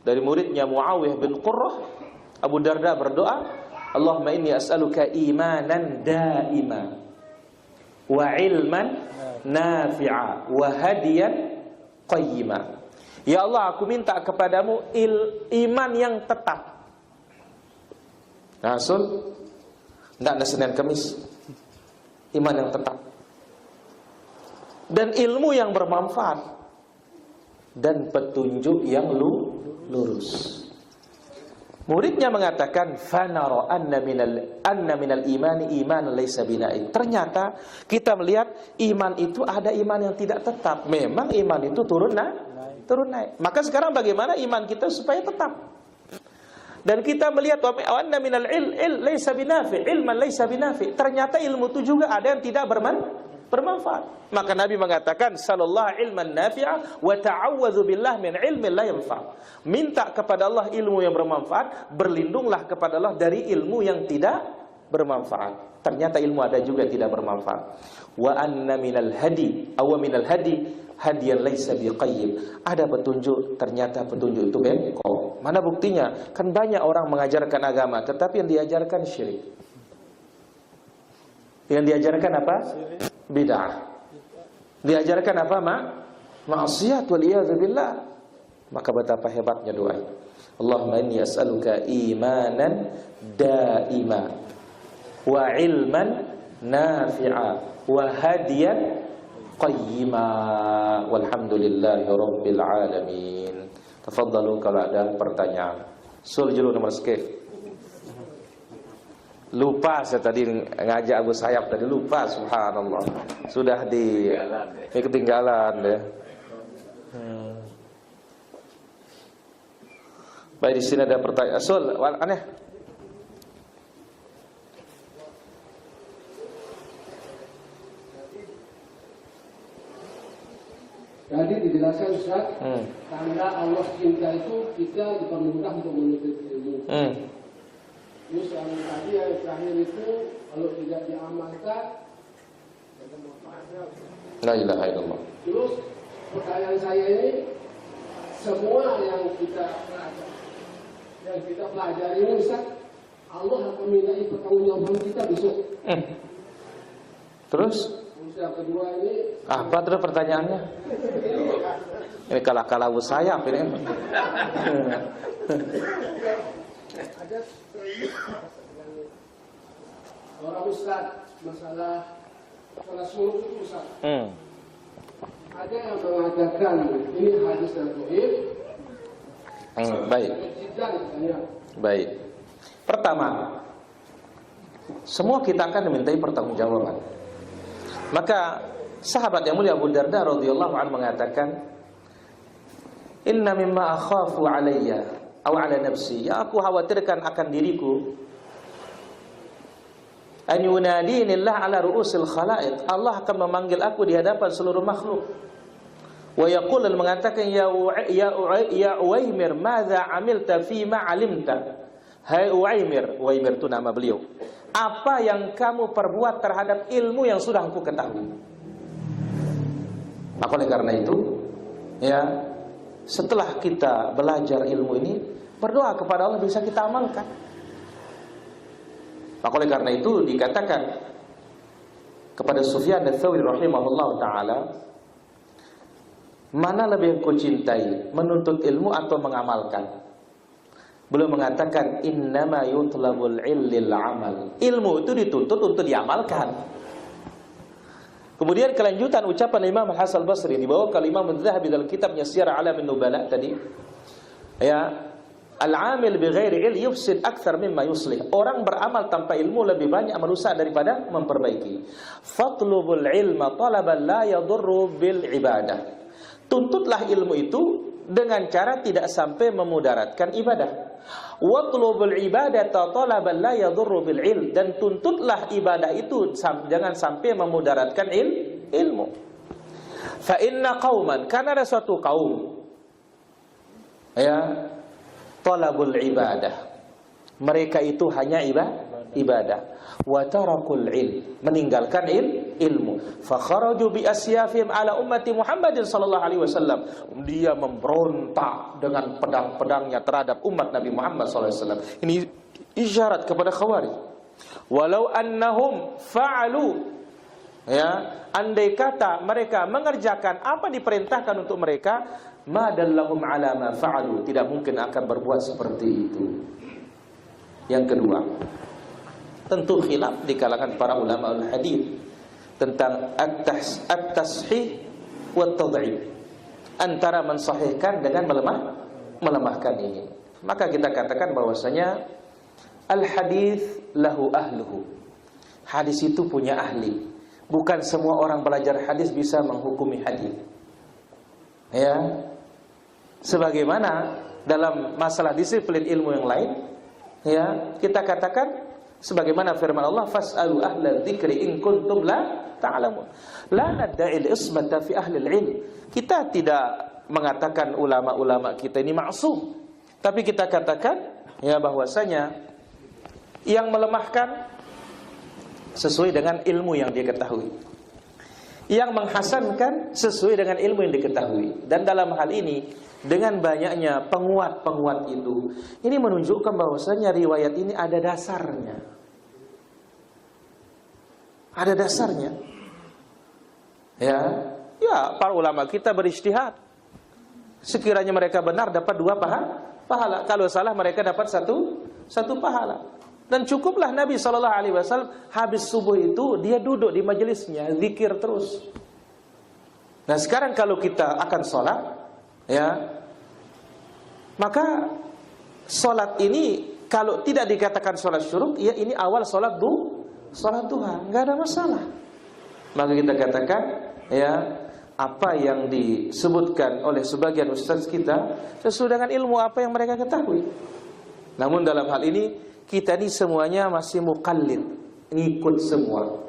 dari muridnya Muawiyah bin Qurrah, Abu Darda berdoa, Allahumma inni as'aluka imanan daima wa ilman nafi'a wa hadiyan qayyima. Ya Allah, aku minta kepadamu iman yang tetap. Rasul, tidak ada Senin Kamis. Iman yang tetap. Dan ilmu yang bermanfaat. Dan petunjuk yang lurus. Muridnya mengatakan, fanara anna minal imani iman laysa bina'i. Ternyata kita melihat iman itu ada iman yang tidak tetap. Memang iman itu turun naik. Maka sekarang bagaimana iman kita supaya tetap? Dan kita melihat wa anna minal laysa binafi, ilman laysa binafi. Ternyata ilmu itu juga ada yang tidak bermanfaat. Maka Nabi mengatakan, sallallahu ilman nafi'a wa ta'awwadzu billah min ilmin la yanfa'. Minta kepada Allah ilmu yang bermanfaat, berlindunglah kepada Allah dari ilmu yang tidak bermanfaat. Ternyata ilmu ada juga tidak bermanfaat. Wa anna minal hadi aw minal hadi hadiyan laisa biqayyim. Ada petunjuk, ternyata petunjuk itu bengkok. Mana buktinya? Kan banyak orang mengajarkan agama, tetapi yang diajarkan syirik. Yang diajarkan apa? Bid'ah. Diajarkan apa, maksiat wal iyadzu billah. Maka betapa hebatnya doa. Allahumma inni as'aluka imanan daima wa ilman nafi'a wa hadiyan qayyima. Walhamdulillahi rabbil alamin. Tafadhalu kalau ada pertanyaan. Sul julu nomor skip. Lupa saya tadi ngajak Abu Sayyaf tadi, lupa, subhanallah. Sudah ketinggalan deh. Baik, di sini ada pertanyaan. Sul, aneh. Tadi dijelaskan Ustaz, tanda Allah cinta itu kita dipermudah untuk menuntut ilmu. Terus yang tadi yang terakhir itu kalau tidak diamalkan, ada manfaatnya. La ilaha illallah. Terus pertanyaan saya ini, semua yang kita pelajari ini Ustaz, Allah akan mintai pertanggungjawaban kita besok. Terus? Yang kedua ini apa terus pertanyaannya? Ini kalah sayap ini. Ada orang Ustaz masalah suruk itu Ustaz. Ada yang mengatakan ini hadis yang dhaif. Baik. Baik. Pertama, semua kita akan dimintai pertanggungjawaban. Maka sahabat yang mulia Abu Darda radhiyallahu anhu mengatakan, "Inna mimma akhafu alayya aw ala nafsi." Ya, aku khawatirkan akan diriku. An yunadini Allah ala ru'usil khalaiq. Allah akan memanggil aku di hadapan seluruh makhluk. Wa yaqul, mengatakan, ya Uwaimir, madza amilta fi ma alimta? Hai Uwaimir itu nama beliau. Apa yang kamu perbuat terhadap ilmu yang sudah aku ketahui? Maka oleh karena itu, ya, setelah kita belajar ilmu ini, berdoa kepada Allah bisa kita amalkan. Maka oleh karena itu dikatakan kepada Sufyan ats-Tsauri rahimahullah taala, mana lebih engkau cintai, menuntut ilmu atau mengamalkan? Beliau mengatakan, innama yutlabul illil amal. Ilmu itu dituntut untuk diamalkan. Kemudian kelanjutan ucapan Imam Hasan Basri dibawa ke Imam Az-Zahabi dalam kitabnya Syiar A'lamin Nubala tadi. Ya, al-amil bighairi ilm yufsid akthar mimma yuslih. Orang beramal tanpa ilmu lebih banyak merusak daripada memperbaiki. Fatlubul ilma talaban la yadurru bil ibadah. Tuntutlah ilmu itu dengan cara tidak sampai memudaratkan ibadah. Watlubul ibadata talaban la yadurru bil ilm, dan tuntutlah ibadah itu jangan sampai memudaratkan ilmu. Fa inna qauman, karena ada suatu kaum, ya, talabul ibadah, mereka itu hanya ibadah, wa tarakul ilm, meninggalkan ilmu. Fa kharaju bi asyafihim ala ummati Muhammadin sallallahu alaihi wasallam. Dia memberontak dengan pedang-pedangnya terhadap umat Nabi Muhammad sallallahu alaihi wasallam. Ini isyarat kepada Khawarij. Walau annahum fa'alu, ya, andai kata mereka mengerjakan apa diperintahkan untuk mereka, ma dallahum ala ma fa'alu, tidak mungkin akan berbuat seperti itu. Yang kedua, tentu khilaf di kalangan para ulama al-hadis tentang at-tashih wa at-tad'if, antara mensahihkan dengan melemahkan ini. Maka kita katakan bahwasanya al-hadis lahu ahluhu. Hadis itu punya ahli. Bukan semua orang belajar hadis bisa menghukumi hadis. Ya. Sebagaimana dalam masalah disiplin ilmu yang lain, ya, kita katakan sebagaimana firman Allah, fas'alu ahla dzikri in kuntum la ta'lamun. La nadda'i al-ismata fi ahli al-'ilm. Kita tidak mengatakan ulama-ulama kita ini maksum, tapi kita katakan, ya, bahwasanya yang melemahkan sesuai dengan ilmu yang dia ketahui, yang menghasankan sesuai dengan ilmu yang diketahui. Dan dalam hal ini, dengan banyaknya penguat-penguat itu, ini menunjukkan bahwasanya riwayat ini ada dasarnya. Ada dasarnya. Ya, para ulama kita berijtihad. Sekiranya mereka benar dapat 2 pahala. Kalau salah mereka dapat satu pahala. Dan cukuplah Nabi SAW habis subuh itu dia duduk di majelisnya, zikir terus. Nah sekarang kalau kita akan sholat, ya, maka sholat ini kalau tidak dikatakan sholat syuruk, ya ini awal sholat duha, nggak ada masalah. Maka kita katakan, ya, apa yang disebutkan oleh sebagian ustaz kita sesuai dengan ilmu apa yang mereka ketahui. Namun dalam hal ini kita ini semuanya masih muqallid, ngikut semua.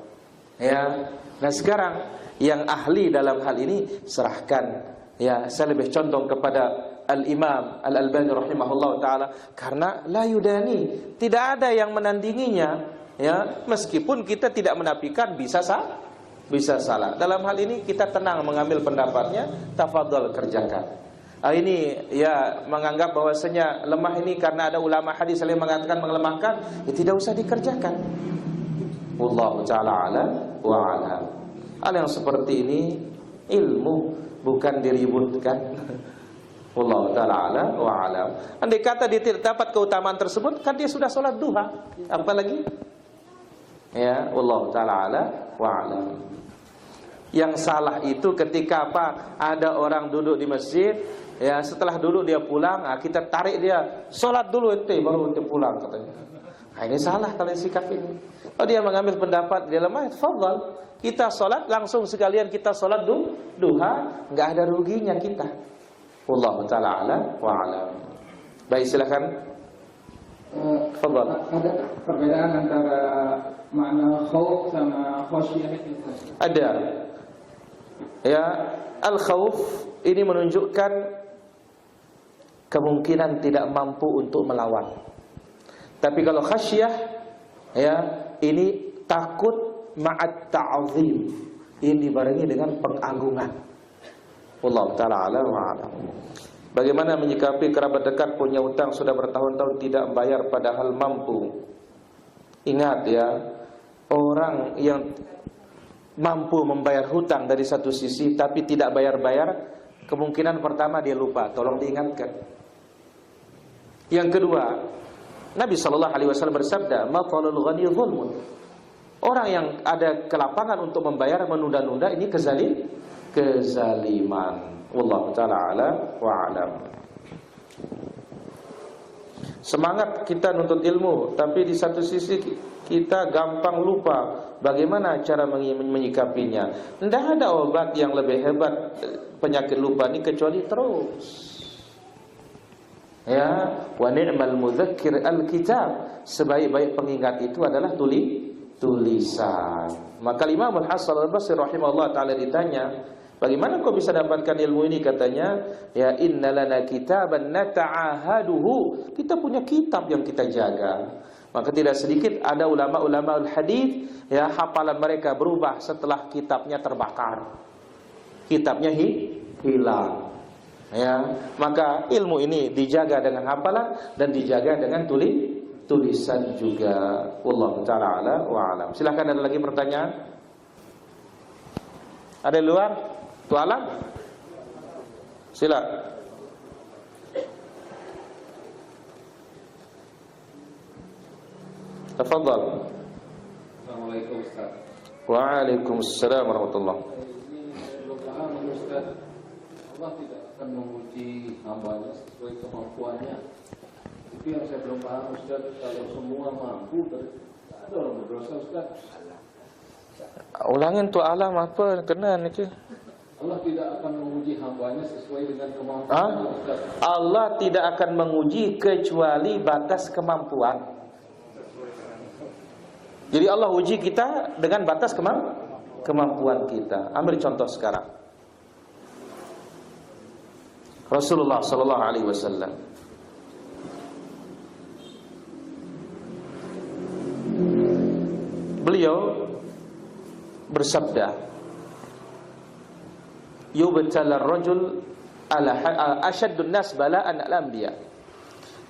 Ya. Nah sekarang yang ahli dalam hal ini serahkan. Ya, saya lebih condong kepada Al-Imam Al-Albani rahimahullah taala, karena la yudani, tidak ada yang menandinginya, ya, meskipun kita tidak menafikan bisa salah. Dalam hal ini kita tenang mengambil pendapatnya, tafadhol kerjakan. Ini ya menganggap bahwasanya lemah ini karena ada ulama hadis yang mengatakan melemahkan, ya tidak usah dikerjakan. Wallahu ta'ala ala wa alam. Hal yang seperti ini ilmu, bukan diributkan. Wallahu ta'ala ala wa alam. Andai kata dia tidak dapat keutamaan tersebut, kan dia sudah sholat duha, apalagi? Ya, wallahu ta'ala ala wa alam. Yang salah itu ketika apa? Ada orang duduk di masjid, ya setelah duduk dia pulang, kita tarik dia, sholat dulu ente baru ente pulang katanya. Nah, ini salah kalau sikap ini. Kalau dia mengambil pendapat dia lemah, fadhal. Kita sholat langsung sekalian kita sholat duha, nggak ada ruginya kita. Wallahu ta'ala ala wa alam. Baik, silakan. Fadhal. Ada perbedaan antara makna khauf sama khasyah itu? Ada. Ya, al-khauf ini menunjukkan kemungkinan tidak mampu untuk melawan. Tapi kalau khasyah, ya, ini takut ma'at ta'zim. Ini dibarengi dengan pengagungan. Wallahu ta'ala ala wa alam. Bagaimana menyikapi kerabat dekat punya utang sudah bertahun-tahun tidak membayar padahal mampu? Ingat ya, orang yang mampu membayar hutang dari satu sisi tapi tidak bayar-bayar, kemungkinan pertama dia lupa, tolong diingatkan. Yang kedua, Nabi SAW bersabda, "Mathalul ghani dzulmun." Orang yang ada kelapangan untuk membayar menunda-nunda, ini kezaliman. Wallahu ta'ala ala wa alam. Semangat kita nuntut ilmu, tapi di satu sisi kita gampang lupa bagaimana cara menyikapinya. Tidak ada obat yang lebih hebat penyakit lupa ini kecuali terus. Ya, wa ni'mal mudzakkir al-kitab. Sebaik-baik pengingat itu adalah tulisan. Maka Imam Al-Hasan Al-Basri rahimahullah taala ditanya, bagaimana kau bisa dapatkan ilmu ini? Katanya, ya innalana kitaban nata'ahaduhu. Kita punya kitab yang kita jaga. Maka tidak sedikit ada ulama-ulama al-hadis, ya hafalan mereka berubah setelah kitabnya terbakar. Kitabnya hilang. Ya, maka ilmu ini dijaga dengan hafalan dan dijaga dengan tulisan juga. Wallahu ta'ala ala wa alam. Silakan, ada lagi pertanyaan? Ada di luar? Tu alam? Sila. Tafadhal. Assalamualaikum Ustaz. Waalaikumsalam warahmatullahi. Ini belum paham Ustaz. Allah tidak akan menguji hambanya sesuai kemampuannya. Itu yang saya belum paham Ustaz. Kalau semua mampu, ada orang berdosa Ustaz. Ulangin tu alam apa kena ni? Allah tidak akan menguji hambanya sesuai dengan kemampuannya Ustaz. Allah tidak akan menguji kecuali batas kemampuan. Jadi Allah uji kita dengan batas kemampuan kita. Ambil contoh sekarang. Rasulullah sallallahu alaihi wasallam beliau bersabda, "Yubtala ar-rajul ala ashaddun nas bala'an al-anbiya."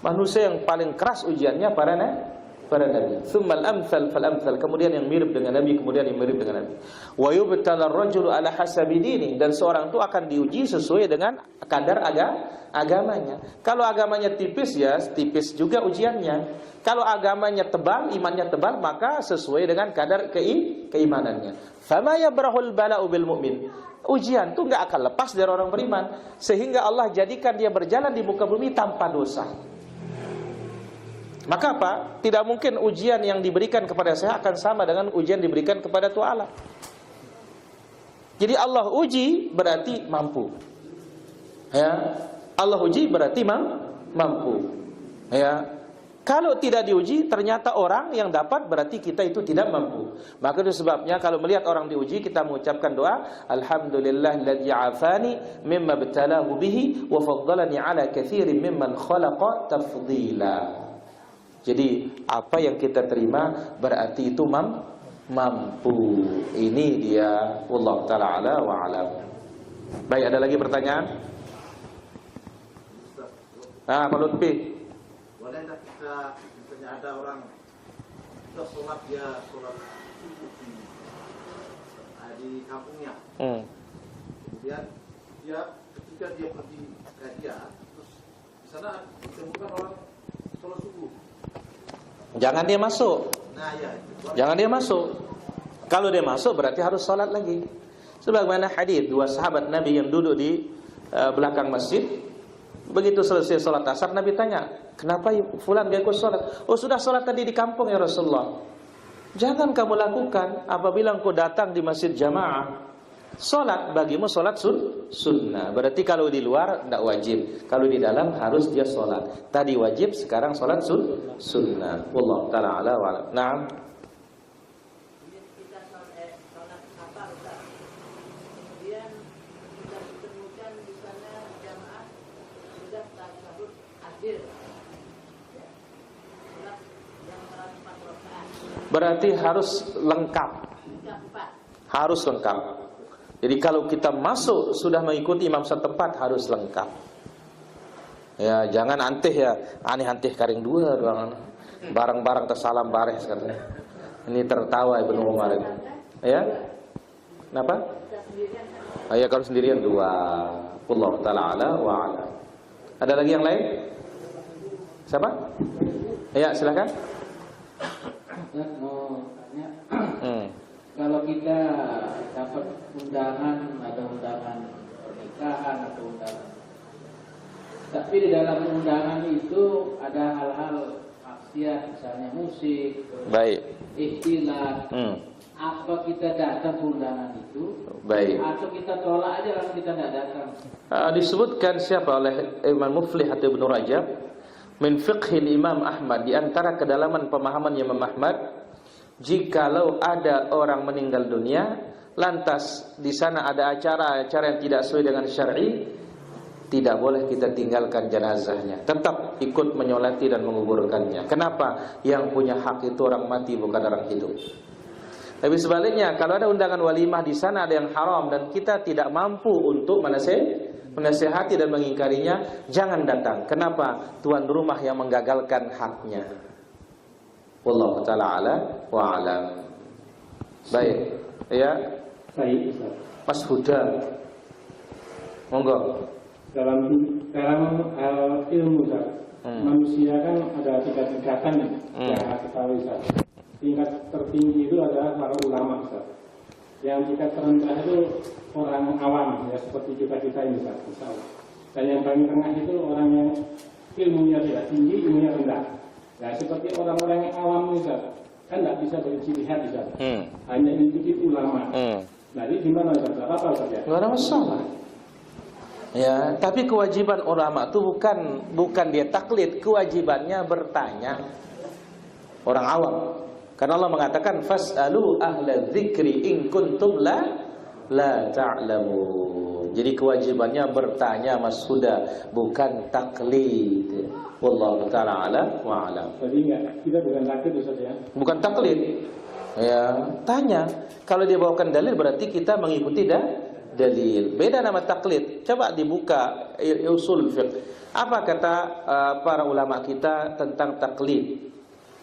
Manusia yang paling keras ujiannya para nabi. Tsummal amsal fal amsal, kemudian yang mirip dengan nabi, kemudian yang mirip dengan nabi. Wa yubtala ar-rajulu ala hasabi dini, dan seorang itu akan diuji sesuai dengan kadar agamanya. Kalau agamanya tipis, ya tipis juga ujiannya. Kalau agamanya tebal, imannya tebal, maka sesuai dengan kadar keimanannya. Fama yabrahul bala'u bil mu'min. Ujian itu enggak akan lepas dari orang beriman, sehingga Allah jadikan dia berjalan di muka bumi tanpa dosa. Maka apa? Tidak mungkin ujian yang diberikan kepada saya akan sama dengan ujian diberikan kepada Tuhan Allah. Jadi Allah uji berarti mampu. Ya, Allah uji berarti mampu. Ya. Kalau tidak diuji, ternyata orang yang dapat, berarti kita itu tidak mampu. Maka itu sebabnya kalau melihat orang diuji, kita mengucapkan doa, Alhamdulillahilladzi 'afani mimma btalahu bihi wa faddalani 'ala katsirin mimman khalaqa tafdila. Jadi apa yang kita terima berarti itu mampu. Ini dia, wallahu taala ala wa alam. Baik, ada lagi pertanyaan? Pak Lutfi. Boleh tak kita misalnya ada orang kita sholat di kampungnya. Kemudian ketika dia pergi kajian, terus di sana ditemukan orang sholat subuh. Jangan dia masuk. Nah ya. Jangan dia masuk. Kalau dia masuk berarti harus sholat lagi. Sebagaimana hadis dua sahabat Nabi yang duduk di belakang masjid. Begitu selesai sholat asar, Nabi tanya, kenapa fulan gak ikut sholat? Oh, sudah sholat tadi di kampung ya Rasulullah. Jangan kamu lakukan apabila engkau datang di masjid jamaah. Sholat bagimu sholat sunnah. Berarti kalau di luar tidak wajib. Kalau di dalam harus dia sholat. Tadi wajib, sekarang sholat sunnah. Wallahu ta'ala ala wa ala. Naam. Berarti harus lengkap. Harus lengkap. Jadi kalau kita masuk sudah mengikuti imam setempat harus lengkap. Ya, jangan antih ya. Aneh antih karing dua doang. Barang-barang tersalam bareh sekarang. Ini tertawa Ibnu Umar. Ya. Kenapa? Ya kalau sendirian dua. Wallahu ta'ala ala wa ala. Ada lagi yang lain? Siapa? Ya, silakan. Ustaz mau tanya, kalau kita dapat undangan, ada undangan pernikahan atau undangan, tapi di dalam undangan itu ada hal-hal maksiat, misalnya musik, baik, ikhtilat, apa kita datang ke undangan itu, baik, atau kita tolak aja langsung kita tidak datang? Disebutkan siapa oleh Imam Muflih atau Ibnu Rajab min fiqhil Imam Ahmad, di antara kedalaman pemahaman Imam Ahmad, jikalau ada orang meninggal dunia lantas di sana ada acara-acara yang tidak sesuai dengan syar'i, tidak boleh kita tinggalkan jenazahnya, tetap ikut menyolati dan menguburkannya. Kenapa? Yang punya hak itu orang mati, bukan orang hidup. Tapi sebaliknya, kalau ada undangan walimah di sana ada yang haram dan kita tidak mampu untuk menasihati dan mengingkarinya, jangan datang. Kenapa? Tuan rumah yang menggagalkan haknya. Wallahu ta'ala ala wa alam. Baik. Ya. Baik, Ustaz. Mas Huda. Monggo. Dalam ilmu, Ustaz, manusia kan ada tiga tingkatan yang kita ketahui, Ustaz. Tingkat tertinggi itu adalah para ulama, Ustaz. Yang tingkat terendah itu orang awam, ya seperti kita ini, Ustaz, insya Allah. Dan yang paling tengah itu orang yang ilmunya tidak tinggi, ilmunya rendah. Nah, seperti orang-orang yang awam, Ustaz, kan tidak bisa berijtihad, Ustaz. Hanya mengikuti ulama. Nah, ini gimana, Ustaz? Apa, Ustaz, ya? Tidak ada masalah. Ya, tapi kewajiban ulama itu bukan dia taklid, kewajibannya bertanya. Orang awam. Karena Allah mengatakan fas'alu ahla dzikri in kuntum la ta'lamun. Jadi kewajibannya bertanya Mas Huda, bukan taklid. Wallahu ta'ala ala wa alam. Jadi kita bukan taklid, Ustaz, ya. Bukan taklid. Ya, tanya. Kalau dia bawakan dalil berarti kita mengikuti dalil. Beda nama taklid. Coba dibuka usul fiqh. Apa kata para ulama kita tentang taklid?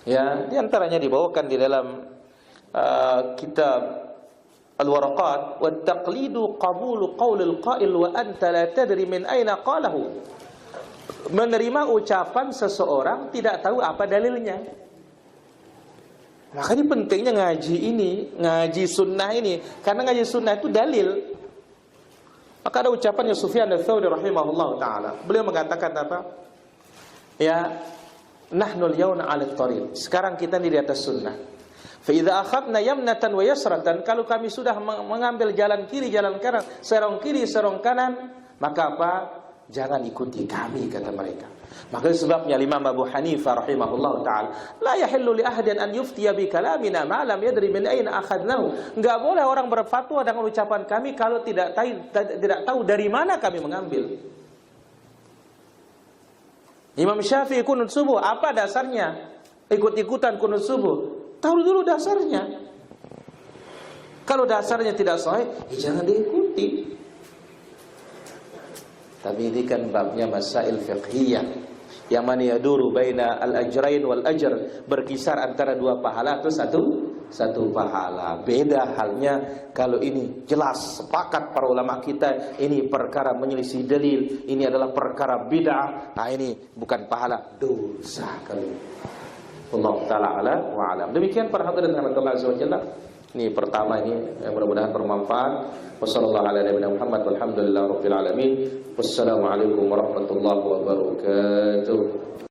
Ya, di antaranya dibawakan di dalam kitab Al-Waraqat, wa taqlidu qabulu qaulil qail wa anta la tadri min aina qalahu. Menerima ucapan seseorang tidak tahu apa dalilnya. Makanya pentingnya ngaji sunnah ini, karena ngaji sunnah itu dalil. Maka ada ucapannya Sufyan ats-Tsauri rahimahullah taala. Beliau mengatakan apa? Ya, nahnul yawna 'ala at-thariq. Sekarang kita di atas sunnah. Fa idza akhadna yamnatan wa yasratan, kalau kami sudah mengambil jalan kiri, jalan kanan, serong kiri, serong kanan, maka apa? Jangan ikuti kami, kata mereka. Maka sebabnya Imam Abu Hanifah rahimahullah taala, la yahillu li ahadin an yuftiya bi kalamina ma lam yadri min aina akhadnahu. Enggak boleh orang berfatwa dengan ucapan kami kalau tidak tahu dari mana kami mengambil. Imam Syafi'i kunut subuh, apa dasarnya? Ikut-ikutan kunut subuh. Tahu dulu dasarnya. Kalau dasarnya tidak sahih, jangan diikuti. Tapi ini kan babnya masail fiqhiyah. Yang mana yaduru baina al-ajrain wal ajr, berkisar antara dua pahala atau satu pahala. Beda halnya kalau ini jelas sepakat para ulama kita, ini perkara menyelisih dalil, ini adalah perkara bid'ah. Nah, ini bukan pahala, dosa kalau. Allah taala ala wa alam. Demikian para hadirin yang Allah azza wajalla. Ini pertama ini, mudah-mudahan bermanfaat. Wassallallahu ala nabiyina Muhammad walhamdulillahirabbil alamin. Wassalamualaikum warahmatullahi wabarakatuh.